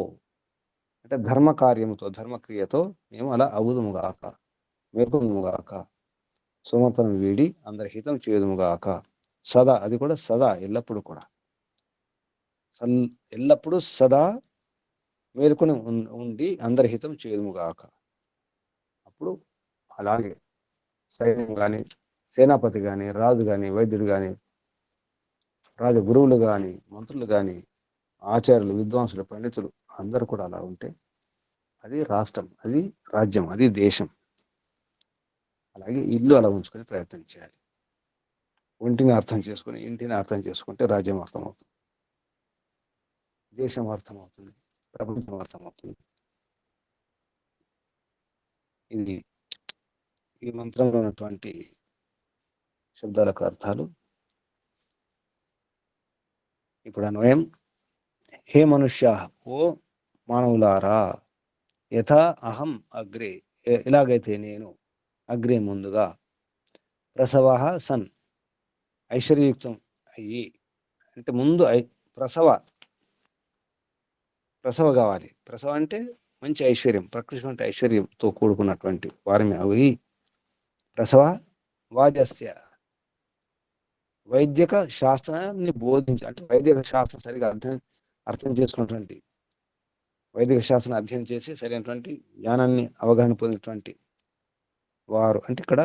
అంటే ధర్మ కార్యముతో, ధర్మక్రియతో మేము అలా అవుదుముగాక, మేల్కొముగాక. సుమతను వీడి అందరి హితం చేయదుముగాక. సదా, అది కూడా సదా, ఎల్లప్పుడూ కూడా. ఎల్లప్పుడూ సదా మేలుకొని ఉండి అందరి హితం చేయదుముగాక. అప్పుడు అలాగే సైన్యం కానీ, సేనాపతి కానీ, రాజు కానీ, వైద్యుడు కానీ, రాజ గురువులు కానీ, మంత్రులు కానీ, ఆచార్యులు, విద్వాంసులు, పండితులు అందరూ కూడా అలా ఉంటే అది రాష్ట్రం, అది రాజ్యం, అది దేశం. అలాగే ఇల్లు అలా ఉంచుకొని ప్రయత్నం చేయాలి. ఒంటిని అర్థం చేసుకుని, ఇంటిని అర్థం చేసుకుంటే రాజ్యం అర్థమవుతుంది, దేశం అర్థమవుతుంది, ప్రపంచం అర్థమవుతుంది. ఇది ఈ మంత్రంలో ఉన్నటువంటి శబ్దాలకు అర్థాలు. ఇప్పుడు అన్వయం. హే మనుష్య, ఓ మానవులారా. యథా అహం అగ్రే, ఎలాగైతే నేను, అగ్రే ముందుగా, ప్రసవ సన్, ఐశ్వర్యయుక్తం అయ్యి, అంటే ముందు ప్రసవ కావాలి. ప్రసవ అంటే మంచి ఐశ్వర్యం, ప్రకృతి ఐశ్వర్యంతో కూడుకున్నటువంటి వారిని అవి. ప్రసవ వాజస్య, వైద్యక శాస్త్రాన్ని బోధించి, అంటే వైద్యక శాస్త్రం సరిగా అర్థం చేసుకున్నటువంటి, వైదిక శాస్త్రం అధ్యయనం చేసి సరైనటువంటి జ్ఞానాన్ని అవగాహన పొందినటువంటి వారు, అంటే ఇక్కడ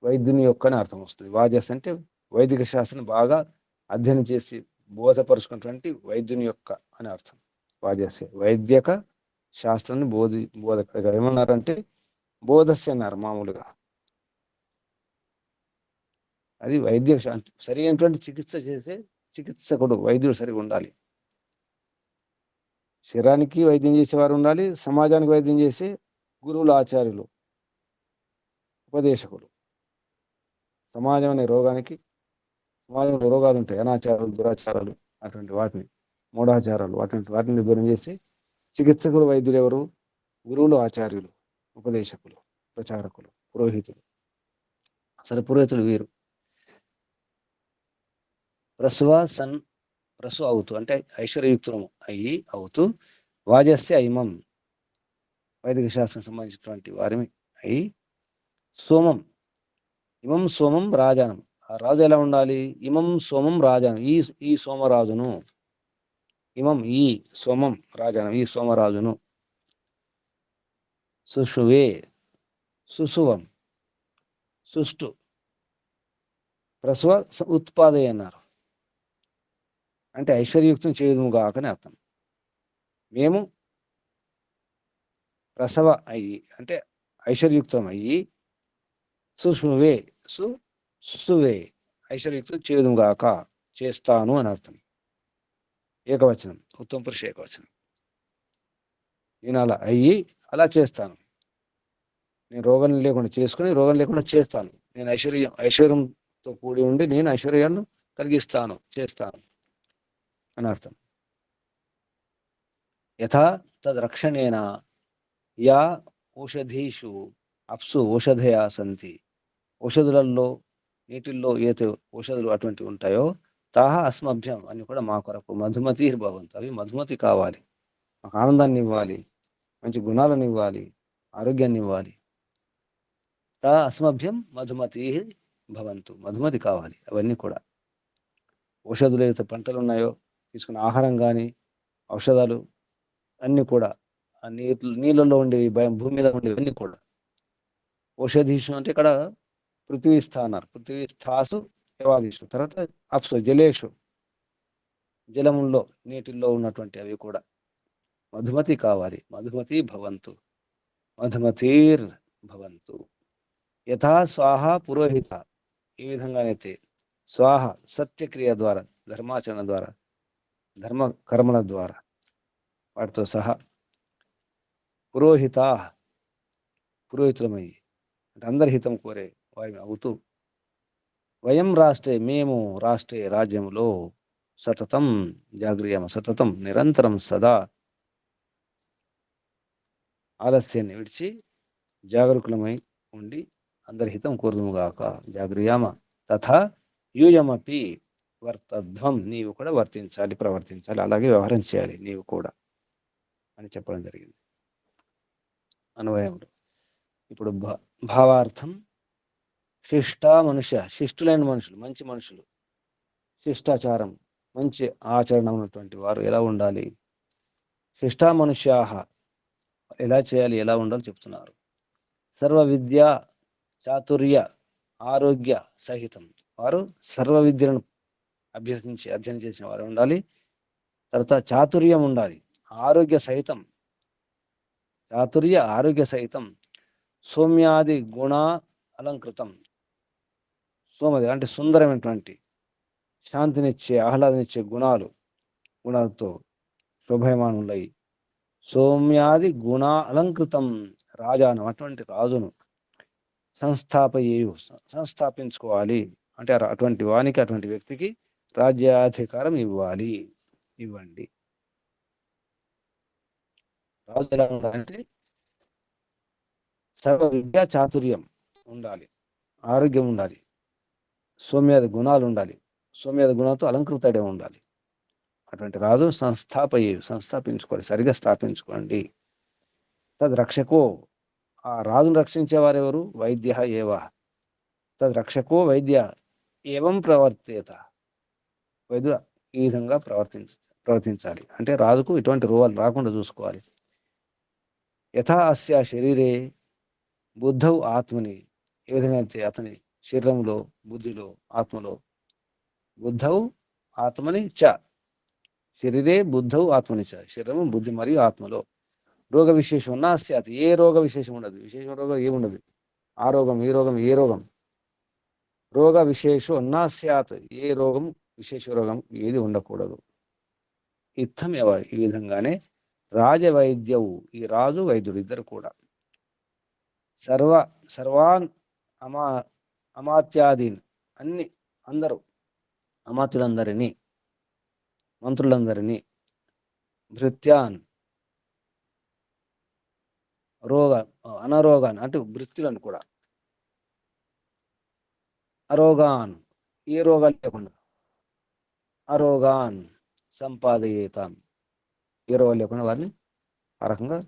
వైద్యుని యొక్క అర్థం వస్తుంది. వాజస్ అంటే వైదిక శాస్త్రం బాగా అధ్యయనం చేసి బోధపరుచుకున్నటువంటి వైద్యుని యొక్క అని అర్థం. వాజస్య వైద్యక శాస్త్రాన్ని బోధకుడిగా ఏమన్నారంటే బోధస్య అన్నారు మామూలుగా. అది వైద్య సరి అయినటువంటి చికిత్స చేసే చికిత్సకుడు, వైద్యుడు సరిగా ఉండాలి. శరీరానికి వైద్యం చేసేవారు ఉండాలి, సమాజానికి వైద్యం చేసే గురువులు, ఆచార్యులు, ఉపదేశకులు. సమాజం అనే రోగానికి, సమాజంలో రోగాలు ఉంటాయి, అనాచారాలు, దురాచారాలు, అటువంటి వాటిని, మూఢాచారాలు, వాటిని దూరం చేసి చికిత్సకులు, వైద్యులు ఎవరు? గురువులు, ఆచార్యులు, ఉపదేశకులు, ప్రచారకులు, పురోహితులు. అసలు పురోహితులు వీరు. ప్రసు అవుతూ అంటే ఐశ్వర్యయుక్తము అయ్యి అవుతూ, వాజస్య ఇమం వైదిక శాస్త్రం సంబంధించినటువంటి వారిని అయి, సోమం ఇమం సోమం రాజానం. ఆ రాజు ఎలా ఉండాలి? ఇమం సోమం రాజానం, ఈ సోమరాజును, ఇమం ఈ సోమం రాజానం, ఈ సోమరాజును, సుషువే సుసువం సుష్టు ప్రసవ ఉత్పాదయ అన్నారు. అంటే ఐశ్వర్యయుక్తం చేయదుముగాక అని అర్థం. మేము ప్రసవ అయ్యి అంటే ఐశ్వర్యయుక్తం అయ్యి, సుషువే సుసువే ఐశ్వర్యయుక్తం చేయదుముగాక, చేస్తాను అని అర్థం. ఏకవచనం, ఉత్తమ పురుష ఏకవచనం. నేను అలా అయ్యి అలా చేస్తాను. నేను రోగం లేకుండా చేసుకుని రోగం లేకుండా చేస్తాను. నేను ఐశ్వర్యంతో కూడి ఉండి నేను ఐశ్వర్యాన్ని కలిగిస్తాను, చేస్తాను అని అర్థం. యథా తద్రక్షణేన యా ఔషధీషు అప్సు ఔషధయా సంతి, ఔషధులలో, నీటిల్లో ఏతే ఔషధులు అటువంటివి ఉంటాయో, తాహ అస్మభ్యం అని కూడా మా కొరకు మధుమతి భవంతు, అవి మధుమతి కావాలి, మాకు ఆనందాన్ని ఇవ్వాలి, మంచి గుణాలను ఇవ్వాలి, ఆరోగ్యాన్ని ఇవ్వాలి. తా అస్మభ్యం మధుమతి భవంతు, మధుమతి కావాలి అవన్నీ కూడా. ఔషధులు ఏదైతే పంటలు ఉన్నాయో, తీసుకున్న ఆహారం కానీ, ఔషధాలు అన్నీ కూడా, ఆ నీళ్ళలో ఉండేవి, భూమి మీద ఉండేవన్నీ కూడా. ఔషధీషు అంటే ఇక్కడ పృథ్వీస్థ అన్నారు. పృథ్వీస్థాసు దేవాదీషు. తర్వాత అప్సు జలేషు, జలముల్లో, నీటిల్లో ఉన్నటువంటి అవి కూడా మధుమతి కావాలి. మధుమతి భవంతు, మధుమతీర్ భవంతు. యథా స్వాహ పురోహిత, ఈ విధంగానైతే స్వాహ సత్యక్రియ ద్వారా, ధర్మాచరణ ద్వారా, ధర్మ కర్మల ద్వారా, వాటితో సహా పురోహిత పురోహితులమయ్యి అంటే అందరి హితం కోరే వారిని అవుతూ, వయం రాష్ట్రే మేము రాష్ట్రే రాజ్యంలో సతతం జాగ్రయామ, సతతం నిరంతరం సదా ఆలస్యాన్ని విడిచి జాగరూకులమై ఉండి అందరి హితం కోరుదుముగాక. జాగ్రయామ తథా యూయమపి వర్తధ్వం, నీవు కూడా వర్తించాలి, ప్రవర్తించాలి, అలాగే వ్యవహారం చేయాలి నీవు కూడా అని చెప్పడం జరిగింది అన్వయములు. ఇప్పుడు భావార్థం. శిష్ట మనుష్య, శిష్టులైన మనుషులు, మంచి మనుషులు, శిష్టాచారం, మంచి ఆచరణ ఉన్నటువంటి వారు ఎలా ఉండాలి? శిష్టా మనుష్యాహ, ఎలా చేయాలి, ఎలా ఉండాలి చెప్తున్నారు. సర్వ విద్య చాతుర్య ఆరోగ్య సహితం, వారు సర్వ విద్యలను అధ్యయనం చేసిన వారు ఉండాలి. తర్వాత చాతుర్యం ఉండాలి, ఆరోగ్య సహితం, చాతుర్య ఆరోగ్య సహితం, సౌమ్యాది గుణ అలంకృతం, సోమది అంటే సుందరమైనటువంటి, శాంతినిచ్చే, ఆహ్లాదనిచ్చే గుణాలతో శోభయమానులై, సౌమ్యాది గుణ అలంకృతం రాజాను, అటువంటి రాజును సంస్థాపించుకోవాలి అంటే అటువంటి వానికి, అటువంటి వ్యక్తికి రాజ్యాధికారం ఇవ్వండి. రాజు ఎలా ఉండాలంటే సర్వ విద్యా చాతుర్యం ఉండాలి, ఆరోగ్యం ఉండాలి, సౌమ్యాది గుణాలు ఉండాలి, సౌమ్యాది గుణాలతో అలంకృతుడే ఉండాలి. అటువంటి రాజు సంస్థాపించుకోవాలి, సరిగా స్థాపించుకోండి. తద్రక్షకో, ఆ రాజును రక్షించేవారెవరు? వైద్య ఏవ, తద్రక్షకో వైద్య ఏవం ప్రవర్తేత, వైద్యుడు ఈ విధంగా ప్రవర్తించాలి అంటే రాజుకు ఇటువంటి రోగాలు రాకుండా చూసుకోవాలి. యథా అస్య శరీరే బుద్ధౌ ఆత్మని, ఏ విధంగా అయితే అతని శరీరంలో, బుద్ధిలో, ఆత్మలో, బుద్ధౌ ఆత్మని చ, శరీరే బుద్ధౌ ఆత్మని చ, శరీరము, బుద్ధి మరియు ఆత్మలో రోగ విశేషం నా స్యాత్, ఏ రోగ విశేషం ఉండదు, విశేషం రోగం ఏముండదు, ఆ రోగం ఈ రోగం ఏ రోగం, రోగ విశేషం నా స్యాత్, ఏ రోగం విశేష రోగం ఏది ఉండకూడదు. ఇత్థం ఎవ, ఈ విధంగానే రాజవైద్యవు, ఈ రాజు వైద్యుడు ఇద్దరు కూడా సర్వ సర్వాన్ అమా అమాత్యాదీన్, అన్ని అందరూ అమాత్యులందరినీ మంత్రులందరినీ భృత్యాన్ రోగ అనారోగాన్ అంటే భృత్యులను కూడా అరోగాన్ ఏ రోగాలు లేకుండా అరోగాన్ సంపాదయేతాం ఏ రోగాలు లేకుండా వారిని ఆ రకంగా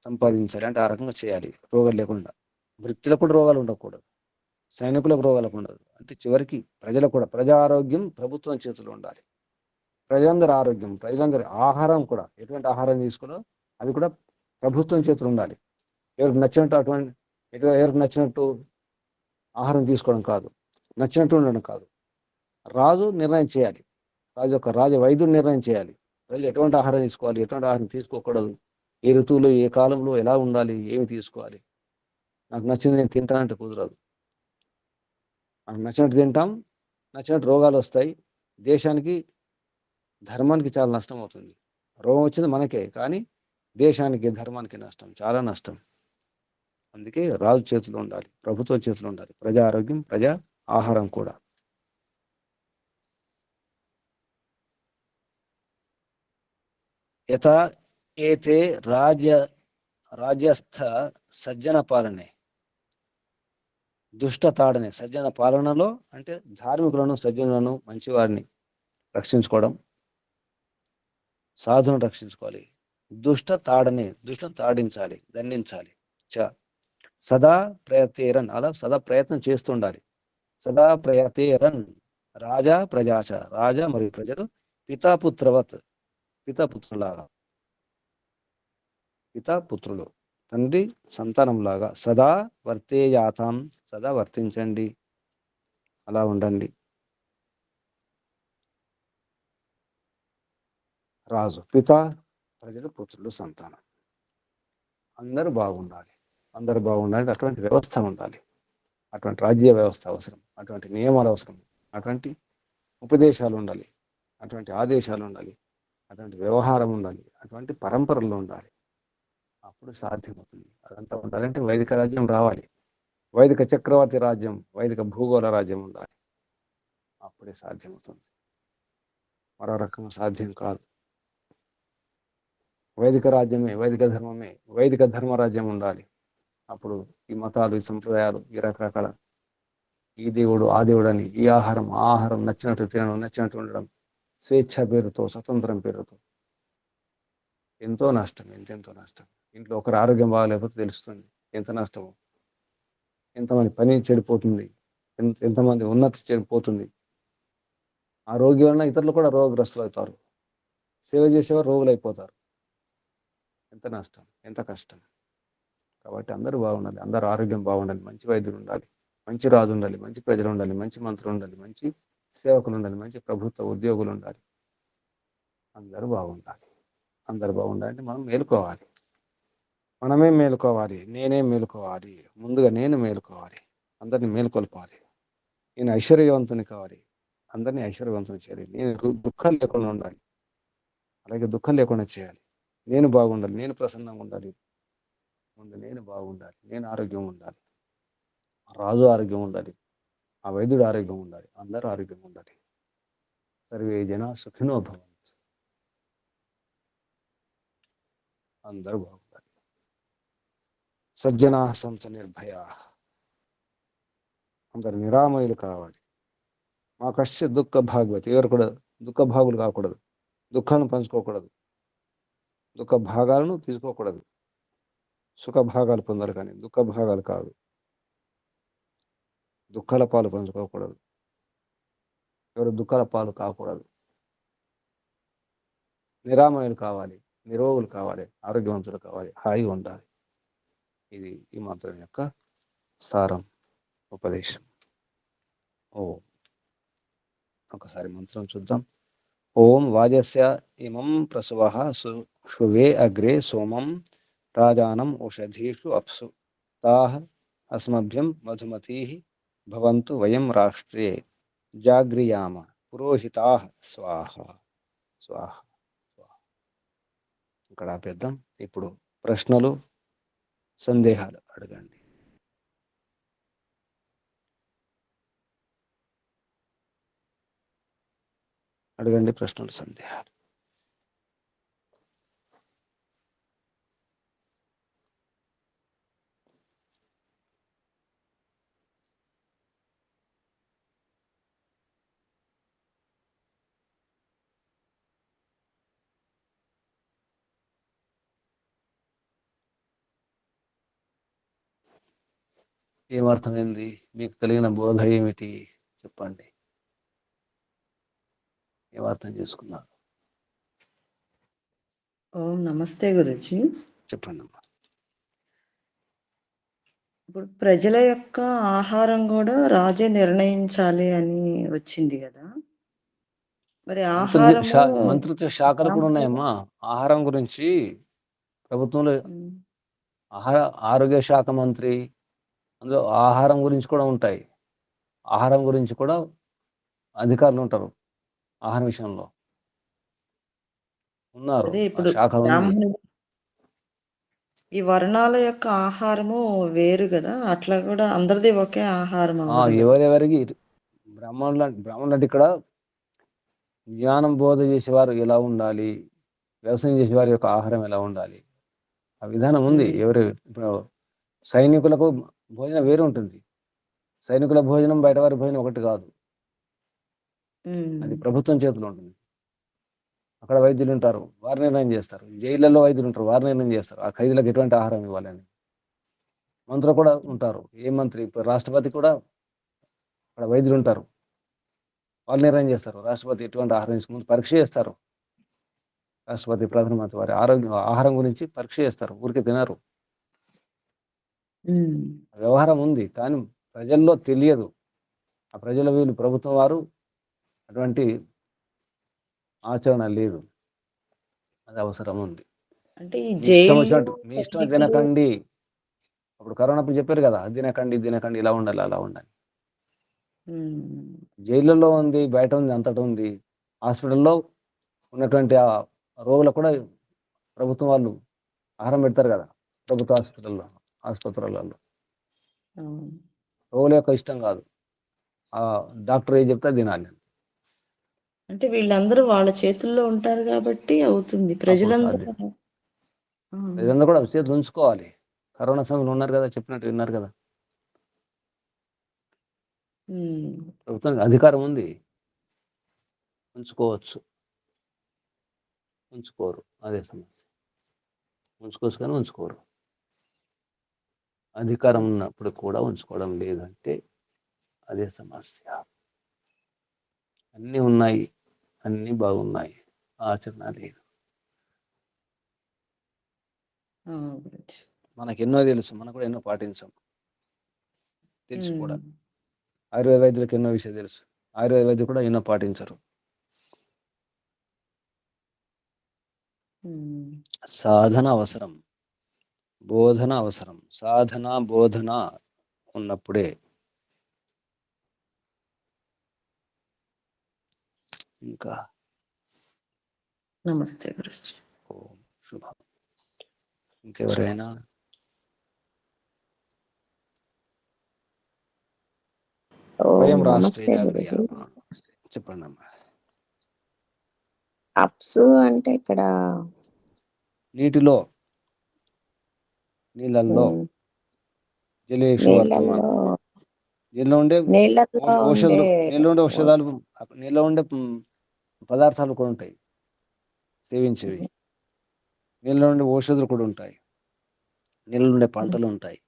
సంపాదించాలి, అంటే ఆ రకంగా చేయాలి. రోగాలు లేకుండా వృత్తులకు కూడా రోగాలు ఉండకూడదు, సైనికులకు రోగాలు ఉండదు, అంటే చివరికి ప్రజలకు కూడా ప్రజా ఆరోగ్యం ప్రభుత్వం చేతిలో ఉండాలి. ప్రజలందరి ఆరోగ్యం, ప్రజలందరి ఆహారం కూడా ఎటువంటి ఆహారం తీసుకోవాలో అది కూడా ప్రభుత్వం చేతిలో ఉండాలి. ఎవరికి నచ్చినట్టు అటువంటి ఎవరికి నచ్చినట్టు ఆహారం తీసుకోవడం కాదు, నచ్చినట్టు ఉండడం కాదు. రాజు నిర్ణయం చేయాలి, రాజ వైద్యుడు నిర్ణయం చేయాలి. ప్రజలు ఎటువంటి ఆహారం తీసుకోవాలి, ఎటువంటి ఆహారం తీసుకోకూడదు, ఏ ఋతువులో ఏ కాలంలో ఎలా ఉండాలి, ఏమి తీసుకోవాలి. నాకు నచ్చింది నేను తింటానంటే కుదరదు. మనకు నచ్చినట్టు తింటాం, నచ్చినట్టు రోగాలు వస్తాయి, దేశానికి ధర్మానికి చాలా నష్టం అవుతుంది. రోగం వచ్చింది మనకే, కానీ దేశానికి ధర్మానికి నష్టం, చాలా నష్టం. అందుకే రాజు చేతిలో ఉండాలి, ప్రభుత్వ చేతిలో ఉండాలి ప్రజా ఆరోగ్యం, ప్రజా ఆహారం కూడా. యథా ఏతే రాజ్యస్థ సజ్జన పాలనే, దుష్ట తాడనే, సజ్జన పాలనలో అంటే ధార్మికులను సజ్జనులను మంచివారిని రక్షించుకోవడం, సాధును రక్షించుకోవాలి. దుష్ట తాడనే, దుష్టం తాడించాలి, దండించాలి. సదా ప్రయతేరన్, అలా సదా ప్రయత్నం చేస్తుండాలి. సదా ప్రయతేరన్ రాజా ప్రజాచ, రాజా మరియు ప్రజలు పితాపుత్రవత్, పితాపుత్రులాగా, పితాపుత్రులు తండ్రి సంతానంలాగా సదా వర్తేయాతాం, సదా వర్తించండి, అలా ఉండండి. రాజు పిత, ప్రజలు పుత్రులు సంతానం, అందరూ బాగుండాలి, అందరూ బాగుండాలి. అటువంటి వ్యవస్థ ఉండాలి, అటువంటి రాజ్య వ్యవస్థ అవసరం, అటువంటి నియమాలు అవసరం, అటువంటి ఉపదేశాలు ఉండాలి, అటువంటి ఆదేశాలు ఉండాలి, అటువంటి వ్యవహారం ఉండాలి, అటువంటి పరంపరలు ఉండాలి. అప్పుడు సాధ్యమవుతుంది. అదంతా ఉండాలంటే వైదిక రాజ్యం రావాలి, వైదిక చక్రవర్తి రాజ్యం, వైదిక భూగోళ రాజ్యం ఉండాలి. అప్పుడే సాధ్యమవుతుంది, మరో రకంగా సాధ్యం కాదు. వైదిక రాజ్యమే, వైదిక ధర్మమే, వైదిక ధర్మరాజ్యం ఉండాలి. అప్పుడు ఈ మతాలు, ఈ సంప్రదాయాలు, ఈ రకరకాల ఈ దేవుడు ఆ దేవుడు అని, ఈ ఆహారం ఆ ఆహారం నచ్చినట్టు తినడం, నచ్చినట్టు ఉండడం, స్వేచ్ఛ పేరుతో, స్వతంత్రం పేరుతో ఎంతో నష్టం, ఎంతెంతో నష్టం. ఇంట్లో ఒకరి ఆరోగ్యం బాగాలేకపోతే తెలుస్తుంది ఎంత నష్టమో, ఎంతమంది పని చెడిపోతుంది, ఎంతమంది ఉన్నతి చెడిపోతుంది. ఆ రోగి వలన ఇతరులు కూడా రోగగ్రస్తులు అవుతారు, సేవ చేసేవారు రోగులు అయిపోతారు. ఎంత నష్టం, ఎంత కష్టం. కాబట్టి అందరూ బాగుండాలి, అందరూ ఆరోగ్యం బాగుండాలి, మంచి వైద్యులు ఉండాలి, మంచి రాజు ఉండాలి, మంచి ప్రజలు ఉండాలి, మంచి మంత్రులు ఉండాలి, మంచి సేవకులు ఉండాలి, మంచి ప్రభుత్వ ఉద్యోగులు ఉండాలి. అందరూ బాగుండాలి. అందరూ బాగుండాలంటే మనం మేలుకోవాలి, మనమే మేలుకోవాలి, నేనే మేలుకోవాలి, ముందుగా నేను మేలుకోవాలి, అందరినీ మేలుకొల్పాలి. నేను ఐశ్వర్యవంతుని కావాలి, అందరినీ ఐశ్వర్యవంతుని చేయాలి. నేను దుఃఖం లేకుండా ఉండాలి, అలాగే దుఃఖం లేకుండా చేయాలి. నేను బాగుండాలి, నేను ప్రసన్నంగా ఉండాలి, ముందు నేను బాగుండాలి, నేను ఆరోగ్యం ఉండాలి, రాజు ఆరోగ్యం ఉండాలి, ఆ వైద్యుడు ఆరోగ్యం ఉండాలి, అందరూ ఆరోగ్యం ఉండాలి. సర్వే జన సుఖినో భవంతు, అందరూ బాగుండాలి. సజ్జనా సంత నిర్భయా, అందరు నిరామయులు కావాలి. మా కష్ట దుఃఖ భాగవతి, ఎవరు కూడా దుఃఖ భాగులు కాకూడదు, దుఃఖాలను పంచుకోకూడదు, దుఃఖ భాగాలను తీసుకోకూడదు. సుఖ భాగాలు పొందాలి కానీ దుఃఖ భాగాలు కాదు. దుఃఖాల పాలు పంచుకోకూడదు, ఎవరు దుఃఖాల పాలు కాకూడదు. నిరామయులు కావాలి, నిరోగులు కావాలి, ఆరోగ్యవంతులు కావాలి, హాయిగా ఉండాలి. ఇది ఈ మంత్రం యొక్క సారం, ఉపదేశం. ఒకసారి మంత్రం చూద్దాం. ఓం వాజస్య ఇమం ప్రసువ శువే అగ్రే సోమం రాజానం ఓషధీషు అప్సు తాః అస్మభ్యం మధుమతీః భవంతు వయం రాష్ట్రే జాగ్రియామ పురోహితాః స్వాహ స్వాహ స్వాహ. ఇక్కడ ఆపేద్దాం. ఇప్పుడు ప్రశ్నలు సందేహాలు అడగండి. అడగండి ప్రశ్నలు సందేహాలు. ఏమర్థమైంది? మీకు కలిగిన బోధ ఏమిటి చెప్పండి. ఏమర్థం చేసుకున్నారు ఓం నమస్తే గురుజీ. చెప్పండి అమ్మా. ఇప్పుడు ప్రజల యొక్క ఆహారం కూడా రాజే నిర్ణయించాలి అని వచ్చింది కదా. మరి ఆహారము మంత్రిత్వ శాఖలు కూడా ఉన్నాయమ్మా. ఆహారం గురించి ప్రభుత్వంలో ఆరోగ్య శాఖ మంత్రి, అందులో ఆహారం గురించి కూడా ఉంటాయి. ఆహారం గురించి కూడా అధికారులు ఉంటారు. ఆహారం విషయంలో ఉన్నారు. అదే ఇప్పుడు శాఖ ఉంది. ఈ వర్ణాల యొక్క ఆహారము వేరు కదా, అట్లా కూడా అందరిది ఒకే ఆహారం అవ్వదు కదా. ఎవరెవరికి బ్రాహ్మణులు అంటే ఇక్కడ జ్ఞానం బోధ చేసేవారు ఎలా ఉండాలి, వ్యవసాయం చేసేవారి యొక్క ఆహారం ఎలా ఉండాలి, ఆ విధానం ఉంది. ఇప్పుడు సైనికులకు భోజనం వేరు ఉంటుంది. సైనికుల భోజనం బయటవారి భోజనం ఒకటి కాదు. అది ప్రభుత్వం చేతిలో ఉంటుంది. అక్కడ వైద్యులు ఉంటారు, వారు నిర్ణయం చేస్తారు. జైళ్ళలో వైద్యులు ఉంటారు, వారు నిర్ణయం చేస్తారు ఆ ఖైదీలకు ఎటువంటి ఆహారం ఇవ్వాలని. మంత్రులు కూడా ఉంటారు. ఏ మంత్రి, ఇప్పుడు రాష్ట్రపతి కూడా అక్కడ వైద్యులు ఉంటారు, వాళ్ళు నిర్ణయం చేస్తారు రాష్ట్రపతి ఎటువంటి ఆహారం తీసుకుంటే పరీక్ష చేస్తారు. రాష్ట్రపతి, ప్రధానమంత్రి వారి ఆహారం గురించి పరీక్ష చేస్తారు. ఊరికే తినరు. వ్యవహారం ఉంది, కానీ ప్రజల్లో తెలియదు. ఆ ప్రజల వీళ్ళు ప్రభుత్వం వారు అటువంటి ఆచరణ లేదు. అది అవసరం ఉంది. అంటే మీ ఇష్టం తినకండి. అప్పుడు కరోనా అప్పుడు చెప్పారు కదా, తినకండి తినకండి, ఇలా ఉండాలి అలా ఉండాలి. జైళ్ళలో ఉంది, బయట ఉంది, అంతటా ఉంది. హాస్పిటల్లో ఉన్నటువంటి ఆ రోగులకు కూడా ప్రభుత్వం వాళ్ళు ఆహారం పెడతారు కదా, ప్రభుత్వ ఆసుపత్రులలో. రోగుల యొక్క ఇష్టం కాదు, ఆ డాక్టర్ ఏం చెప్తే తినాలి. అంటే వీళ్ళందరూ వాళ్ళ చేతుల్లో ఉంటారు కాబట్టి అవుతుంది. ప్రజలందరూ కూడా చేతులు ఉంచుకోవాలి. కరోనా సమయంలో ఉన్నారు కదా, చెప్పినట్టు విన్నారు కదా. ప్రభుత్వానికి అధికారం ఉంది, ఉంచుకోవచ్చు. ఉంచుకోరు, అదే సమస్య. ఉంచుకోవచ్చు కానీ ఉంచుకోరు. అధికారం ఉన్నప్పుడు కూడా ఉంచుకోవడం లేదంటే అదే సమస్య. అన్నీ ఉన్నాయి, అన్నీ బాగున్నాయి, ఆచరణ లేదు. మనకు ఎన్నో తెలుసు, మనకు కూడా ఎన్నో పాటించాం, తెలుసు కూడా. ఆయుర్వేద వైద్యులకు ఎన్నో విషయాలు తెలుసు, ఆయుర్వేద వైద్యులు కూడా ఎన్నో పాటించరు. సాధన అవసరం, బోధన అవసరం. సాధన బోధన ఉన్నప్పుడే. ఇంకా నమస్తే గురుజీ. ఓం శుభం. ఇంకెవరైనా? చెప్పండి అమ్మా. అప్సు అంటే ఇక్కడ నీళ్ళల్లో జలేషు వర్తమానం. నీళ్ళలో ఉండే ఔషధాలు, నీళ్ళలో ఉండే పదార్థాలు కూడా ఉంటాయి సేవించేవి. నీళ్ళలో ఉండే ఔషధాలు కూడా ఉంటాయి, నీళ్ళలో ఉండే పంటలు ఉంటాయి.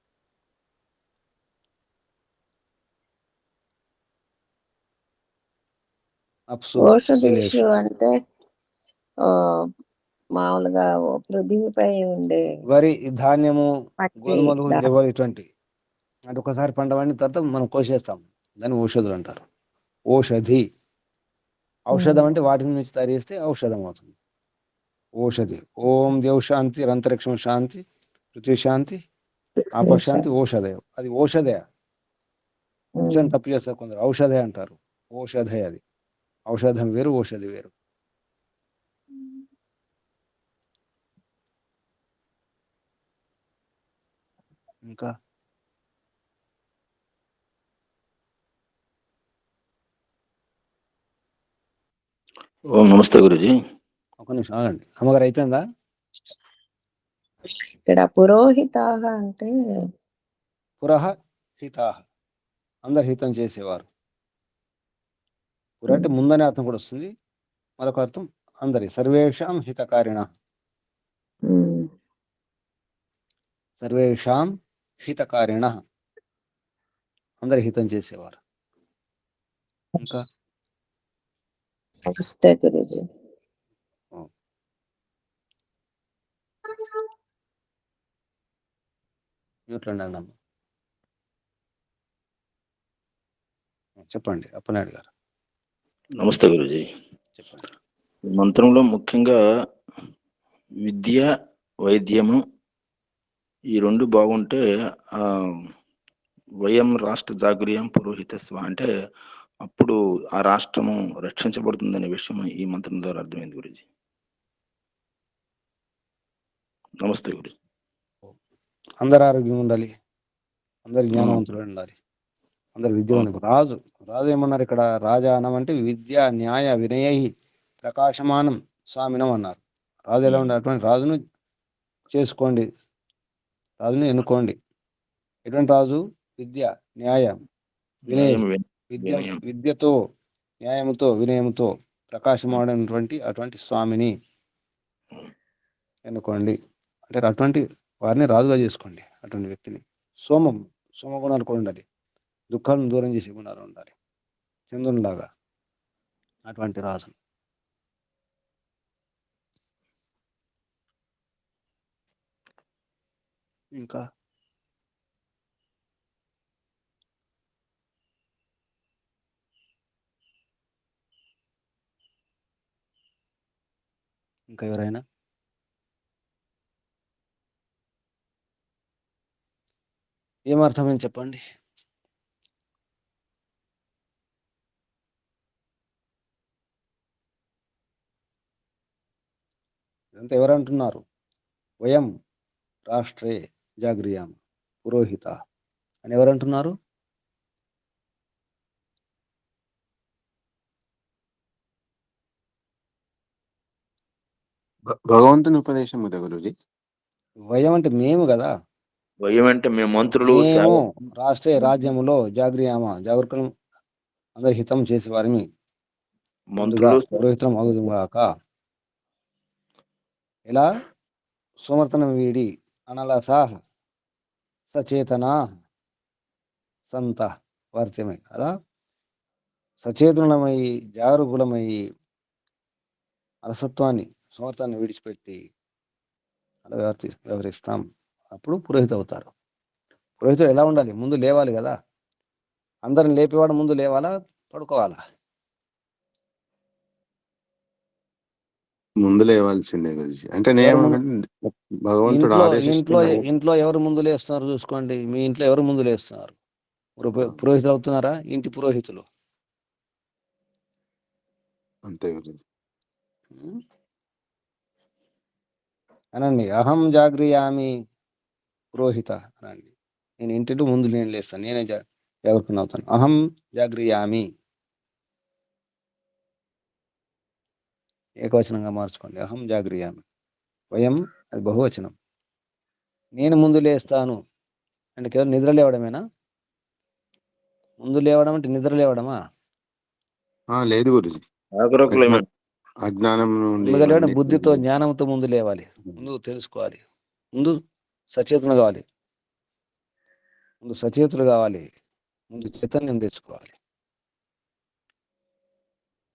ఔషధీషు అంటే మామూలుగా పృథ్వీపై ఉండే వరి, ధాన్యము, గోధుమలు, జవాలు ఇటువంటి. అంటే ఒకసారి పంట పండిన తర్వాత మనం కోసేస్తాం, దాన్ని ఔషధులు అంటారు. ఔషధి, ఔషధం అంటే వాటి నుంచి తయారు చేస్తే ఔషధం అవుతుంది. ఓషధి. ఓం దేవ్ శాంతి, అంతరిక్షం శాంతి, పృథ్వీ శాంతి, ఆపశాంతి, ఓషధయ. అది ఓషధయ. కొంచెం తప్పు చేస్తారు కొందరు, ఔషధే అంటారు. ఓషధయ అది. ఔషధం వేరు, ఓషధి వేరు. ఇంకా ఓం నమస్తే గురుజీ. ఒక నిమిషం ఆగండి. అమ్మగారు అయిపోయిందా? ఇక్కడ పురోహిత అంటే పురః హితాః, అందరు హితం చేసేవారు. పుర అంటే ముందనే అర్థం కూడా వస్తుంది. మరొక అర్థం అందరి, సర్వేషాం హితకారిణ. సర్వేషాం హితకారిణ, అందరి హితం చేసేవారు. ఇంకా నమస్తే గురుజీ. మ్యూట్లో ఉండండి అమ్మ. చెప్పండి అప్పనాయుడు గారు. నమస్తే గురుజీ. చెప్పండి. మంత్రంలో ముఖ్యంగా విద్య, వైద్యము ఈ రెండు బాగుంటే వయం రాష్ట్ర జాగృయం పురోహితస్వ అంటే అప్పుడు ఆ రాష్ట్రము రక్షించబడుతుందనే విషయం ఈ మంత్రం ద్వారా అర్థమైంది గురుజీ. నమస్తే గురు. అందరు ఆరోగ్యం ఉండాలి, అందరు జ్ఞానవంతులు ఉండాలి, అందరు విద్యవంతులు. రాజు ఏమన్నారు ఇక్కడ? రాజానం అంటే విద్య, న్యాయ, వినయై ప్రకాశమానం స్వామినం అన్నారు. రాజు ఎలా ఉండాలి? అటువంటి రాజును చేసుకోండి, రాజుని ఎన్నుకోండి. ఎటువంటి రాజు? విద్య, న్యాయం, వినయం. విద్యతో, న్యాయముతో, వినయముతో ప్రకాశమాడినటువంటి అటువంటి స్వామిని ఎన్నుకోండి. అంటే అటువంటి వారిని రాజుగా చేసుకోండి. అటువంటి వ్యక్తిని సోమగుణాలు కూడా ఉండాలి, దుఃఖాలను దూరం చేసే గుణాలు ఉండాలి, చంద్రునిలాగా అటువంటి రాజు. ఇంకా ఎవరైనా? ఏమర్థమైంది చెప్పండి. ఇదంతా ఎవరంటున్నారు? వయం రాష్ట్రే జాగృయామ పురోహిత అని ఎవరంటున్నారు? భగవంతుని ఉపదేశం కదా గురుజీ. వయం అంటే మేము కదా. వయం అంటే మేము మంత్రులు, రాష్ట్రే రాజ్యములో జాగృయామ జాగృతం అందరి హితం చేసేవారిని ముందుగా పురోహితం అవుదుగాక. ఇలా సుమర్తనం వీడి అనలసాహ సచేతనా సంత వర్తమై, అలా సచేతనమై జాగరూకులమై అలసత్వాన్ని, సుమర్తాన్ని విడిచిపెట్టి అలా వ్యవహరిస్తాం. అప్పుడు పురోహిత అవుతారు. పురోహితుడు ఎలా ఉండాలి? ముందు లేవాలి కదా. అందరిని లేపేవాడు ముందు లేవాలా, పడుకోవాలా? ముందు లేవాల్సిందే గురుజీ. అంటే భగవంతుడు ఇంట్లో ఎవరు ముందు లేస్తున్నారు చూసుకోండి. మీ ఇంట్లో ఎవరు ముందు లేస్తున్నారు? పురోహితులు అవుతున్నారా? ఇంటి పురోహితులు అంతే గురుజీ. అనండి, అహం జాగృయామి పురోహిత అనండి. నేను ఇంటిలో ముందు నేను లేస్తాను, నేనే జాగరూకుని అవుతాను. అహం జాగృయామి ఏకవచనంగా మార్చుకోండి. అహం జాగృయామి. వయం అది బహువచనం. నేను ముందు లేస్తాను అంటే కేవలం నిద్ర లేవడమేనా? ముందు లేవడం అంటే నిద్ర లేవడమా? లేదు గురుజీ. అజ్ఞానం నుండి బుద్ధితో, జ్ఞానంతో ముందు లేవాలి. ముందు తెలుసుకోవాలి, ముందు సచేతన కావాలి, ముందు సచేతులు కావాలి, ముందు చైతన్యం తెచ్చుకోవాలి.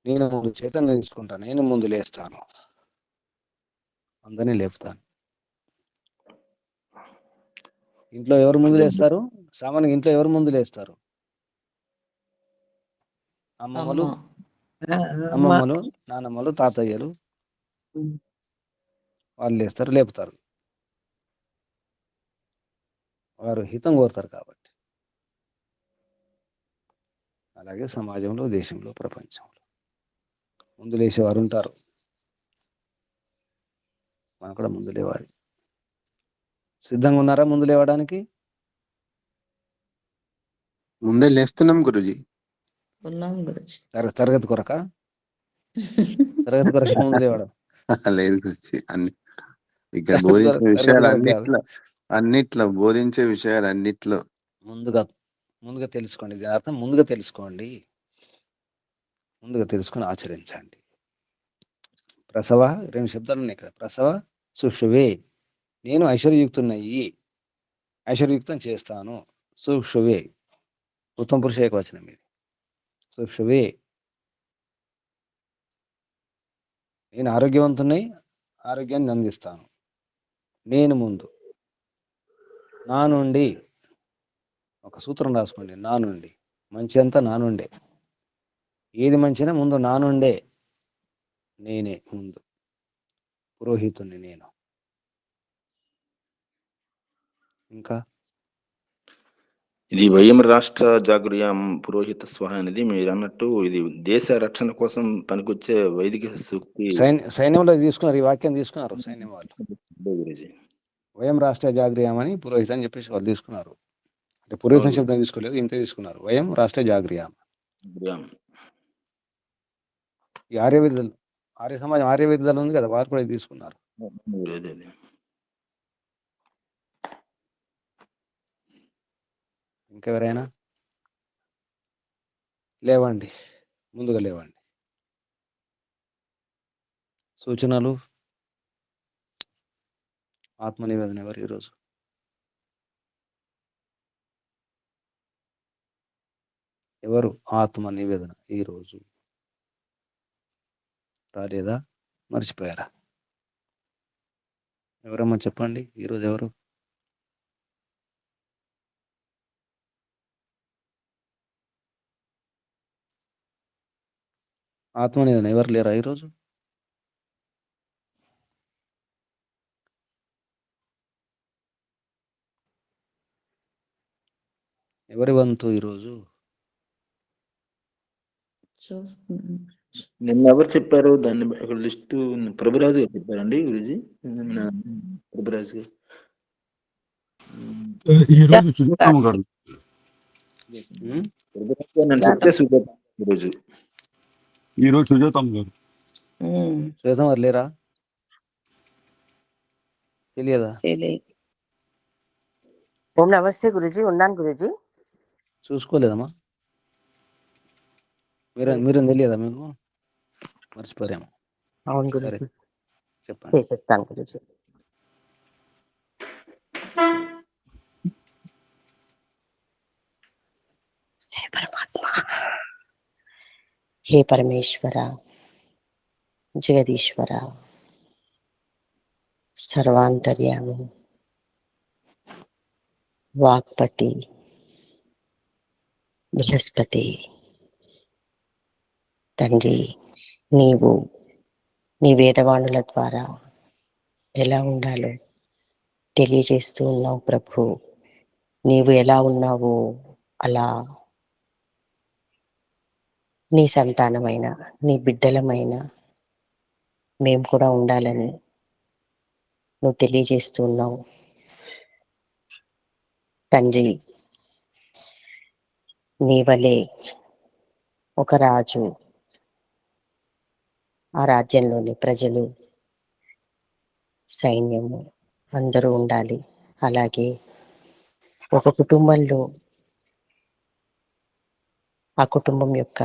నేను ముందు చైతన్యం తీసుకుంటాను, నేను ముందు లేస్తాను, అందరినీ లేపుతాను. ఇంట్లో ఎవరు ముందు లేస్తారు? సామాన్యంగా ఇంట్లో ఎవరు ముందు లేస్తారు? అమ్మమ్మలు, నానమ్మలు, తాతయ్యలు, వాళ్ళు లేస్తారు, లేపుతారు. వారు హితం కోరుతారు కాబట్టి. అలాగే సమాజంలో, దేశంలో, ప్రపంచంలో ముందు లేచేవారు ఉంటారు. మనం కూడా ముందు లేవాలి. సిద్ధంగా ఉన్నారా ముందు లేవడానికి? ముందే లేస్తున్నాం గురుజీ. ఉన్నాం గురుజీ. తరగతి కొరక తరగతి కొరక ముందు లేవడం లేదు గురుజీ. అన్ని ఇక్కడ తరగతి బోధించిన కొరకు విషయాలు కాదు. అన్నిట్లో బోధించే విషయాలు అన్నిట్లో ముందుగా తెలుసుకోండి. దీని అర్థం ముందుగా తెలుసుకోండి, ముందుగా తెలుసుకొని ఆచరించండి. ప్రసవ 2 శబ్దాలు ఉన్నాయి ఇక్కడ. ప్రసవ సుషువే, నేను ఐశ్వర్యయుక్తున్నయి, ఐశ్వర్యయుక్తం చేస్తాను. సుషువే ఉత్తమ పురుష ఏకవచనం ఇది. సుషువే, నేను ఆరోగ్యవంతున్నై, ఆరోగ్యాన్ని అందిస్తాను. నేను ముందు, నా నుండి, ఒక సూత్రం రాసుకోండి. నా నుండి, మంచి అంతా నా నుండే. ఏది మంచినా ముందు నా నుండే. నేనే ముందు పురోహితుణ్ణి నేను. ఇంకా ఇది వయం రాష్ట్ర జాగృయాం పురోహిత స్వహ అనేది మీరు అన్నట్టు ఇది దేశ రక్షణ కోసం పనికొచ్చే వైదిక సూక్తి. సైన్యంలో తీసుకున్నారు, ఈ వాక్యం తీసుకున్నారు సైన్యం వాళ్ళు. గురుజీ వయం రాష్ట్ర జాగ్రియాం అని పురోహిత అని చెప్పేసి వాళ్ళు తీసుకున్నారు. అంటే పురోహితం శబ్దం తీసుకోలేదు, ఇంతే తీసుకున్నారు. వయం రాష్ట్ర జాగ్రియాం. ఈ ఆర్య సమాజం ఆర్య విద్యలు ఉంది కదా, వారు కూడా ఇది తీసుకున్నారు. ఇంకెవరైనా లేవండి, ముందుగా లేవండి. సూచనలు. ఆత్మనివేదన ఎవరు ఈరోజు? ఎవరు ఆత్మ నివేదన ఈరోజు? రాలేదా? మర్చిపోయారా? ఎవరమ్మా చెప్పండి, ఈరోజు ఎవరు? ఆత్మ నివేదన ఎవరు లేరా ఈరోజు? ఎవరి వంతు ఈరోజు? చూస్తున్నాను. నిన్న ఎవరు చెప్పారు దాన్ని? లిస్టు ప్రభురాజు గారు చెప్పారండి గురుజీ. ప్రభురాజు గారు ఈరోజు సుజాతమ్మ గారు. ప్రభురాజు గారు నన్ను చెప్తే సుజాత ఈరోజు. ఈరోజు సుజాతమ్మ గారు. సుజాతమ్మ గారు లేరా? తెలియదా? తెలియదు. ఓం నమస్తే గురుజీ. ఉన్నాను గురుజీ. చూసుకోలేదమ్మా? మీరు తెలియదా మీకు? మర్చిపోయారేమో. అవును సరే గురుజీ, చెప్పండి. చేసేస్తాను గురుజీ. హే పరమాత్మ, హే పరమేశ్వర, జగదీశ్వర, సర్వాంతర్యామి, వాక్పతి, బృహస్పతి తండ్రి, నీవు నీ వేదవాణుల ద్వారా ఎలా ఉండాలో తెలియజేస్తూ ఉన్నావు ప్రభు. నీవు ఎలా ఉన్నావో అలా నీ సంతానమైన, నీ బిడ్డలమైన మేము కూడా ఉండాలని నువ్వు తెలియజేస్తూ ఉన్నావు తండ్రి. నీ వలే ఒక రాజు, ఆ రాజ్యంలోని ప్రజలు, సైన్యము అందరూ ఉండాలి. అలాగే ఒక కుటుంబంలో ఆ కుటుంబం యొక్క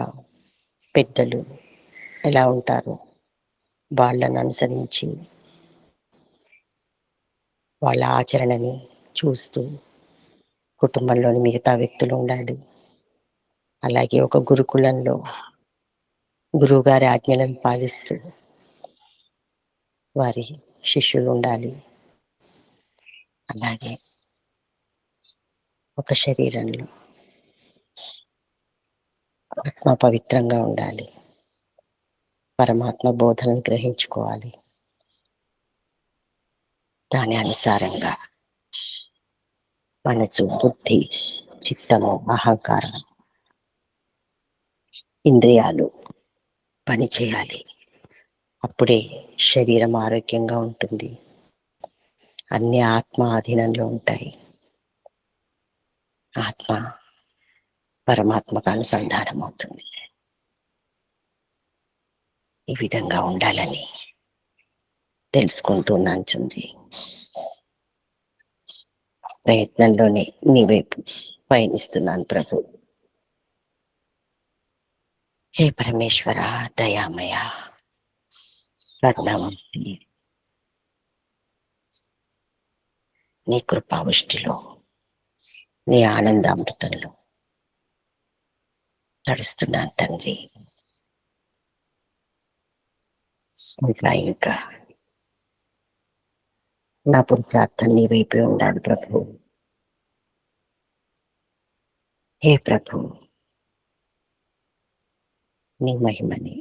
పెద్దలు ఎలా ఉంటారో వాళ్ళను అనుసరించి వాళ్ళ ఆచరణని చూస్తూ కుటుంబంలోని మిగతా వ్యక్తులు ఉండాలి. అలాగే ఒక గురుకులంలో గురువుగారి ఆజ్ఞలను పాలిస్తూ వారి శిష్యులు ఉండాలి. అలాగే ఒక శరీరంలో ఆత్మ పవిత్రంగా ఉండాలి. పరమాత్మ బోధనను గ్రహించుకోవాలి. దాని అనుసారంగా మనసు, బుద్ధి, చిత్తము, అహంకారం, ఇంద్రియాలు పనిచేయాలి. అప్పుడే శరీరం ఆరోగ్యంగా ఉంటుంది. అన్ని ఆత్మ అధీనంలో ఉంటాయి. ఆత్మ పరమాత్మకు అనుసంధానం అవుతుంది. ఈ విధంగా ఉండాలని తెలుసుకుంటున్నాను చుండ్రి. ప్రయత్నంలోనే నీ వైపు పయనిస్తున్నాను ప్రభు. హే పరమేశ్వర దయామయ కరుణామూర్తి, నీ కృపావృష్టిలో, నీ ఆనందామృతంలో నడుస్తున్నాను తండ్రి. ఇంకా నా పురుషార్థం నీ వైపే ఉండాలి ప్రభు. హే ప్రభు, నీ మహిమని,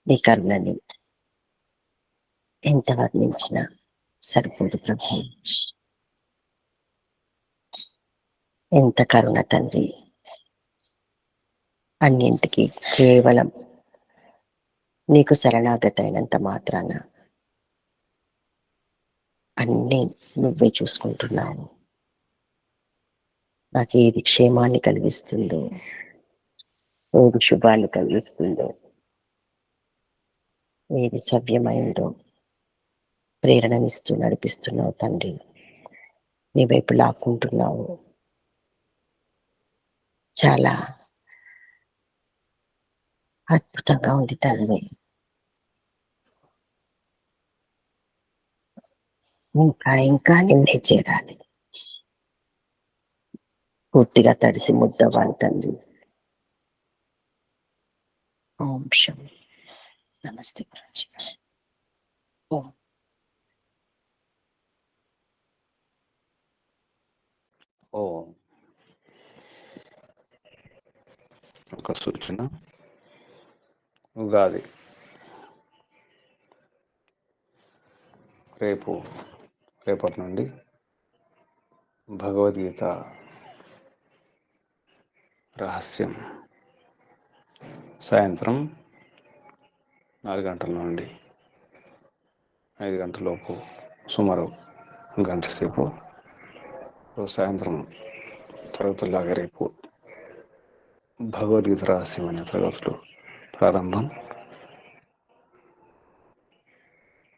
నీ కరుణని ఎంత వర్ణించినా సరిపోదు ప్రభు. ఎంత కరుణ తండ్రి. అన్నింటికి కేవలం నీకు శరణాగతైనంత మాత్రాన అన్నీ నువ్వే చూసుకుంటున్నావు. నాకు ఏది క్షేమాన్ని కలిగిస్తుందో, ఏది శుభాన్ని కలిగిస్తుందో, ఏది సవ్యమైందో ప్రేరణనిస్తూ నడిపిస్తున్నావు తండ్రి. నీ వైపు లాక్కుంటున్నావు. చాలా అద్భుతంగా ఉంది తండ్రి. ఇంకా నిన్నే చేరాలి. పూర్తిగా తడిసి ముద్దవ్వాలి తండ్రి. ఓం శం నమస్తే గురూజీ. ఓం ఓం. ఒక సూచన. ఉగాది రేపటి నుండి భగవద్గీత రహస్యం సాయంత్రం 4 గంటల నుండి 5 గంటలలోపు సుమారు గంట సేపు రోజు సాయంత్రం తరగతుల్లాగా రేపు భగవద్గీత రహస్యం అనే తరగతులు ప్రారంభం.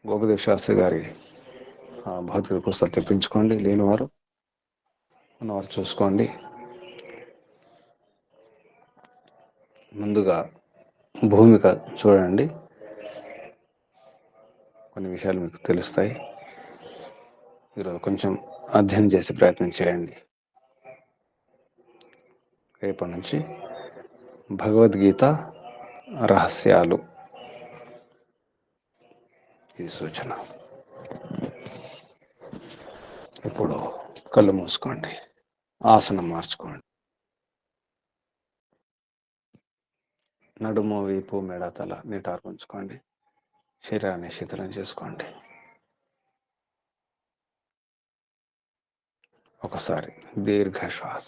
గోపదేవ్ శాస్త్రి గారి భగవద్గీత పుస్తకాలు తెప్పించుకోండి. లేనివారు ఉన్నవారు చూసుకోండి. ముందుగా భూమిక చూడండి, కొన్ని విషయాలు మీకు తెలుస్తాయి. ఈరోజు కొంచెం అధ్యయనం చేసే ప్రయత్నం చేయండి. రేపటి నుంచి భగవద్గీత రహస్యాలు, ఇది సూచన. ఇప్పుడు కళ్ళు మూసుకోండి, ఆసనం మార్చుకోండి. నడుము, వీపు, మెడ, తల నిటారు ఉంచుకోండి. శరీరాన్ని శిథిలం చేసుకోండి. ఒకసారి దీర్ఘ శ్వాస.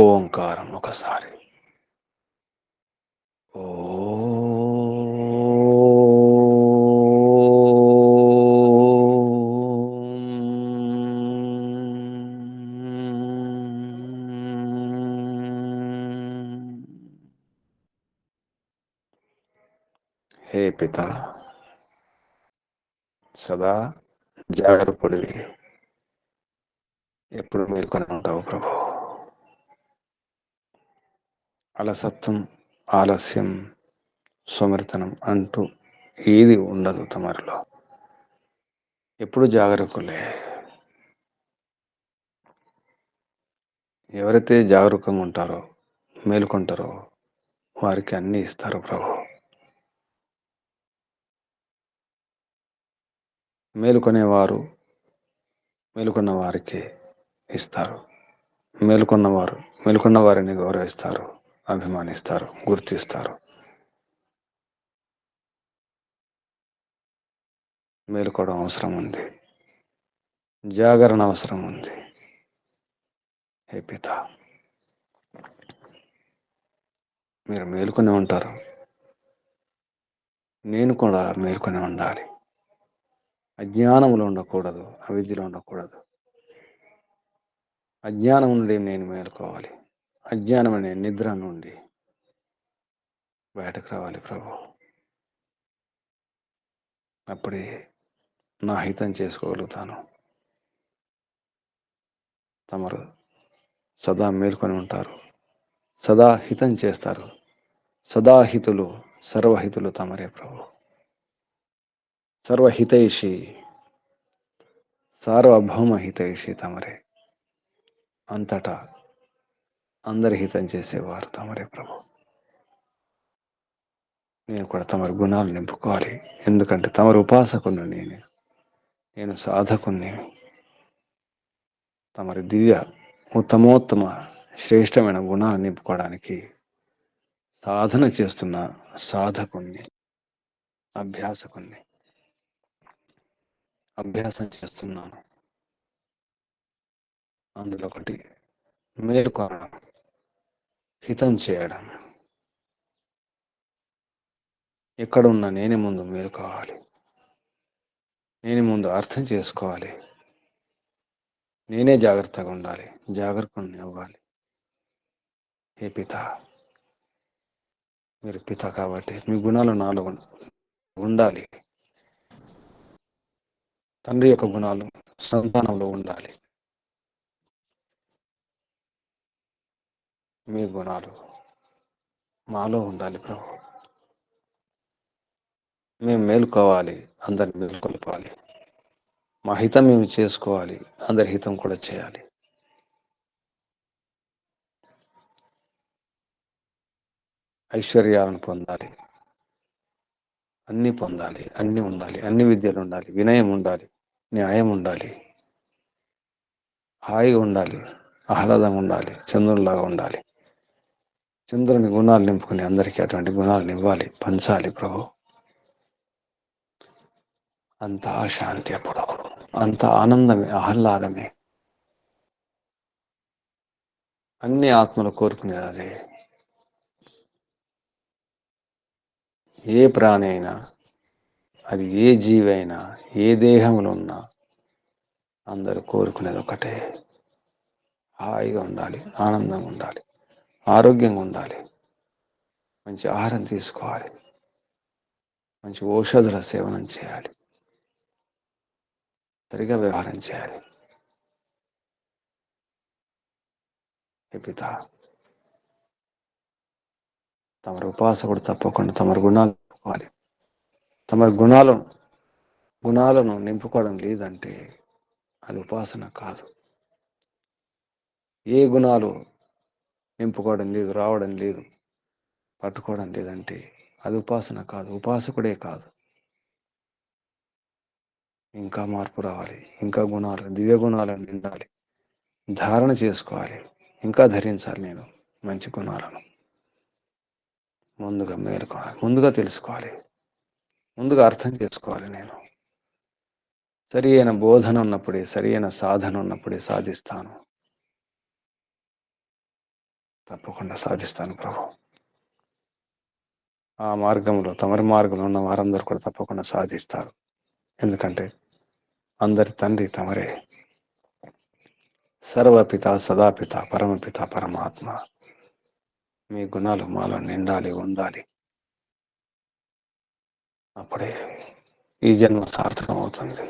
ఓంకారం ఒకసారి. హే పిత, సదా జాగరూకుడివి, ఎప్పుడు మేల్కొని ఉంటావు ప్రభు. అలసత్వం, ఆలస్యం, సోమరితనం అంటూ ఏది ఉండదు తమరిలో. ఎప్పుడు జాగరూకులే. ఎవరైతే జాగరూకంగా ఉంటారో, మేలుకుంటారో వారికి అన్నీ ఇస్తారు ప్రభు. మేలుకున్న వారికి ఇస్తారు. మేలుకున్న వారిని గౌరవిస్తారు, అభిమానిస్తారు, గుర్తిస్తారు. మేలుకోవడం అవసరం ఉంది, జాగరణ అవసరం ఉంది. హే పిత, మీరు మేలుకొని ఉంటారు, నేను కూడా మేలుకొని ఉండాలి. అజ్ఞానములో ఉండకూడదు, అవిద్యలో ఉండకూడదు. అజ్ఞానం నుండి నేను మేలుకోవాలి, అజ్ఞానం అనే నిద్ర నుండి బయటకు రావాలి ప్రభు. అప్పుడే నా హితం చేసుకోగలుగుతాను. తమరు సదా మేల్కొని ఉంటారు, సదా హితం చేస్తారు. సదాహితులు, సర్వహితులు తమరే ప్రభు. సర్వహితైషి, సార్వభౌమ హితైషి తమరే. అంతటా అందరి హితం చేసేవారు తమరే ప్రభు. నేను కూడా తమరి గుణాలు నింపుకోవాలి, ఎందుకంటే తమరు ఉపాసకుని, నేను సాధకుని. తమరి దివ్య ఉత్తమోత్తమ శ్రేష్టమైన గుణాలు నింపుకోవడానికి సాధన చేస్తున్న సాధకుణ్ణి, అభ్యాసం చేస్తున్నాను. అందులో ఒకటి మేలుకోవడం, హితం చేయడం. ఎక్కడున్నా నేనే ముందు మేలుకోవాలి, నేనే ముందు అర్థం చేసుకోవాలి, నేనే జాగ్రత్తగా ఉండాలి, జాగ్రత్తని అవ్వాలి. హే పిత, మీరు పిత కాబట్టి మీ గుణాలు నాలో ఉండాలి. తండ్రి యొక్క గుణాలు సంతానంలో ఉండాలి. మీ గుణాలు మాలో ఉండాలి ప్రభు. మేము మేలుకోవాలి, అందరిని మేలుకొల్పాలి. మా హితం మేము చేసుకోవాలి, అందరి హితం కూడా చేయాలి. ఐశ్వర్యాలను పొందాలి, అన్నీ పొందాలి, అన్నీ ఉండాలి, అన్ని విద్యలు ఉండాలి, వినయం ఉండాలి, న్యాయం ఉండాలి, హాయిగా ఉండాలి, ఆహ్లాదంగా ఉండాలి, చంద్రునిలాగా ఉండాలి. చంద్రుని గుణాలు నింపుకుని అందరికీ అటువంటి గుణాలను ఇవ్వాలి, పంచాలి ప్రభు. అంత శాంతి, అప్పుడు అంత ఆనందమే, ఆహ్లాదమే. అన్ని ఆత్మలు కోరుకునేది అదే. ఏ ప్రాణి అయినా, అది ఏ జీవి అయినా, ఏ దేహంలో ఉన్నా అందరూ కోరుకునేది ఒకటే, హాయిగా ఉండాలి, ఆనందంగా ఉండాలి, ఆరోగ్యంగా ఉండాలి, మంచి ఆహారం తీసుకోవాలి, మంచి ఔషధుల సేవనం చేయాలి, సరిగా వ్యవహారం చేయాలి. పిత, తమరు ఉపాసకుడు తప్పకుండా తమరు గుణాలు నింపుకోవాలి. తమరి గుణాలను నింపుకోవడం లేదంటే అది ఉపాసన కాదు. ఏ గుణాలు నింపుకోవడం లేదు, రావడం లేదు, పట్టుకోవడం లేదంటే అది ఉపాసన కాదు, ఉపాసకుడే కాదు. ఇంకా మార్పు రావాలి, ఇంకా గుణాలు, దివ్య గుణాలను నిండాలి, ధారణ చేసుకోవాలి, ఇంకా ధరించాలి. నేను మంచి గుణాలను ముందుగా మేలుకోవాలి, ముందుగా తెలుసుకోవాలి, ముందుగా అర్థం చేసుకోవాలి. నేను సరి అయిన బోధన ఉన్నప్పుడే, సరి అయిన సాధన ఉన్నప్పుడే సాధిస్తాను, తప్పకుండా సాధిస్తాను ప్రభు. ఆ మార్గంలో, తమరి మార్గంలో ఉన్న వారందరూ కూడా తప్పకుండా సాధిస్తారు. ఎందుకంటే అందరి తండ్రి తమరే. సర్వపిత, సదాపిత, పరమపిత, పరమాత్మ. మీ గుణాలు మాలో నిండాలి, ఉండాలి. అప్పుడే ఈ జన్మ సార్థకం అవుతుంది.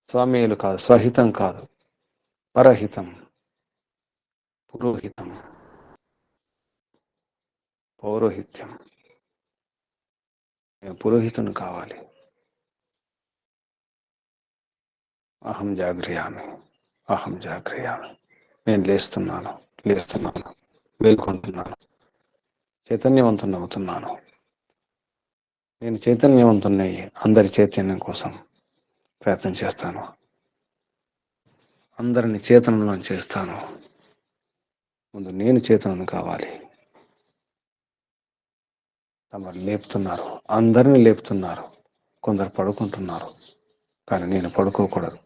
స్వమేలు కాదు, స్వహితం కాదు, పరహితం, పురోహితం, పౌరోహిత్యం. నేను పురోహితుని కావాలి. అహం జాగ్రయామి, అహం జాగ్రయామి. నేను లేస్తున్నాను, మేల్కొంటున్నాను, చైతన్యవంతుని అవుతున్నాను. నేను చైతన్యవంతున్నయ్యి అందరి చైతన్యం కోసం ప్రయత్నం చేస్తాను. అందరిని చేతనం చేస్తాను. ముందు నేను చేతనం కావాలి. తమరు లేపుతున్నారు, అందరినీ లేపుతున్నారు. కొందరు పడుకుంటున్నారు, కానీ నేను పడుకోకూడదు.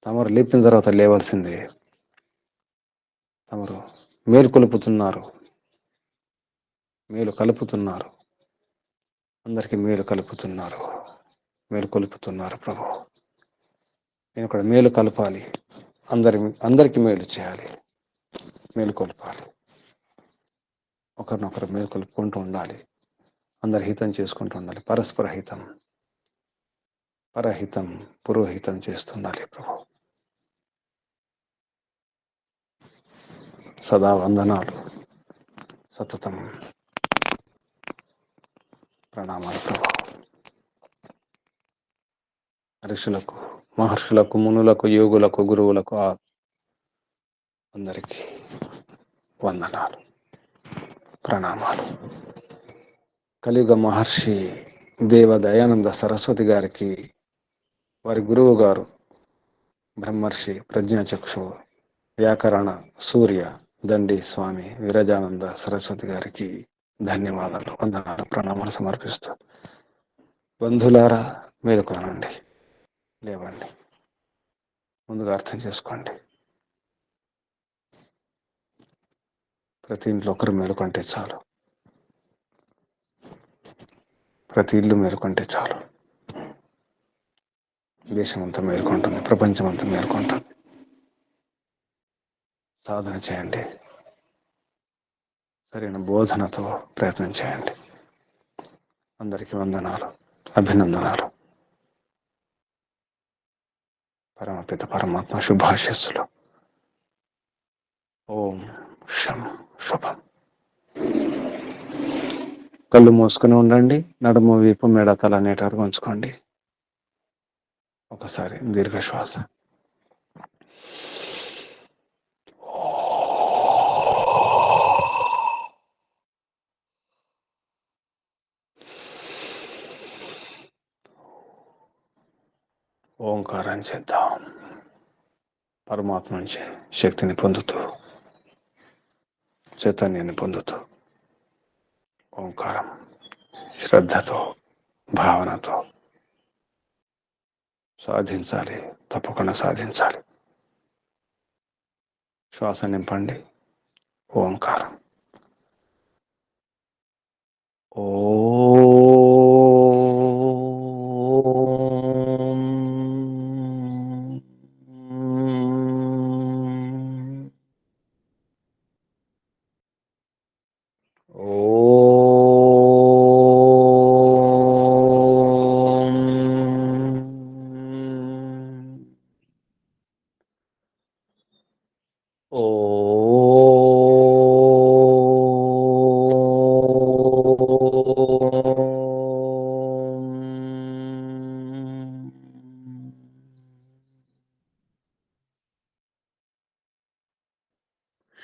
తమరు లేపిన తర్వాత లేవాల్సిందే. తమరు మేలు కొలుపుతున్నారు, మేలు కలుపుతున్నారు, అందరికీ మేలు కలుపుతున్నారు, మేలు కొలుపుతున్నారు ప్రభు. నేను ఇక్కడ మేలు కలపాలి, అందరికీ మేలు చేయాలి, మేలు కొలపాలి. ఒకరినొకరు మేలు కలుపుకుంటూ ఉండాలి, అందరి హితం చేసుకుంటూ ఉండాలి. పరస్పర హితం, పరహితం, పురోహితం చేస్తుండాలి ప్రభు. సదా వందనాలు, సతతం ప్రణామాలు ప్రభు. ఋషులకు, మహర్షులకు, మునులకు, యోగులకు, గురువులకు అందరికీ వందనాలు, ప్రణామాలు. కలియుగ మహర్షి దేవ దయానంద సరస్వతి గారికి, వారి గురువు గారు బ్రహ్మర్షి ప్రజ్ఞాచక్షు వ్యాకరణ సూర్య దండి స్వామి విరజానంద సరస్వతి గారికి ధన్యవాదాలు, వందనాలు, ప్రణామాలు సమర్పిస్తూ, బంధులారా మేలుకోనండి, లేవండి. ముందుగా అర్థం చేసుకోండి, ప్రతి ఇంట్లో ఒకరు మేలుకుంటే చాలు, ప్రతి ఇల్లు మేలుకుంటే చాలు. దేశమంతా మేలుకుంటుంది, ప్రపంచమంతా మేలుకుంటుంది. సాధన చేయండి, సరైన బోధనతో ప్రయత్నం చేయండి. అందరికీ వందనాలు, అభినందనాలు. పరమపిత పరమాత్మ శుభాశస్సులు. ఓం శం శుభం. కళ్ళు మూసుకుని ఉండండి. నడుము, వీపు, మెడ, తల అనేటారు ఉంచుకోండి. ఒకసారి దీర్ఘ శ్వాస. ఓంకారం చేద్దాం. పరమాత్మ నుంచి శక్తిని పొందుతూ, చైతన్యాన్ని పొందుతూ, ఓంకారం శ్రద్ధతో, భావనతో సాధించాలి, తప్పకుండా సాధించాలి. శ్వాస నింపండి. ఓంకారం.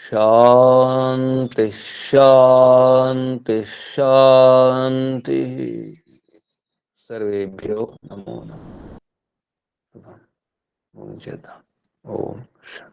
శాంతి శాంతి శాంతి. సర్వేభ్యో నమో నమః. చేద్దాం. ఓం శాంతి.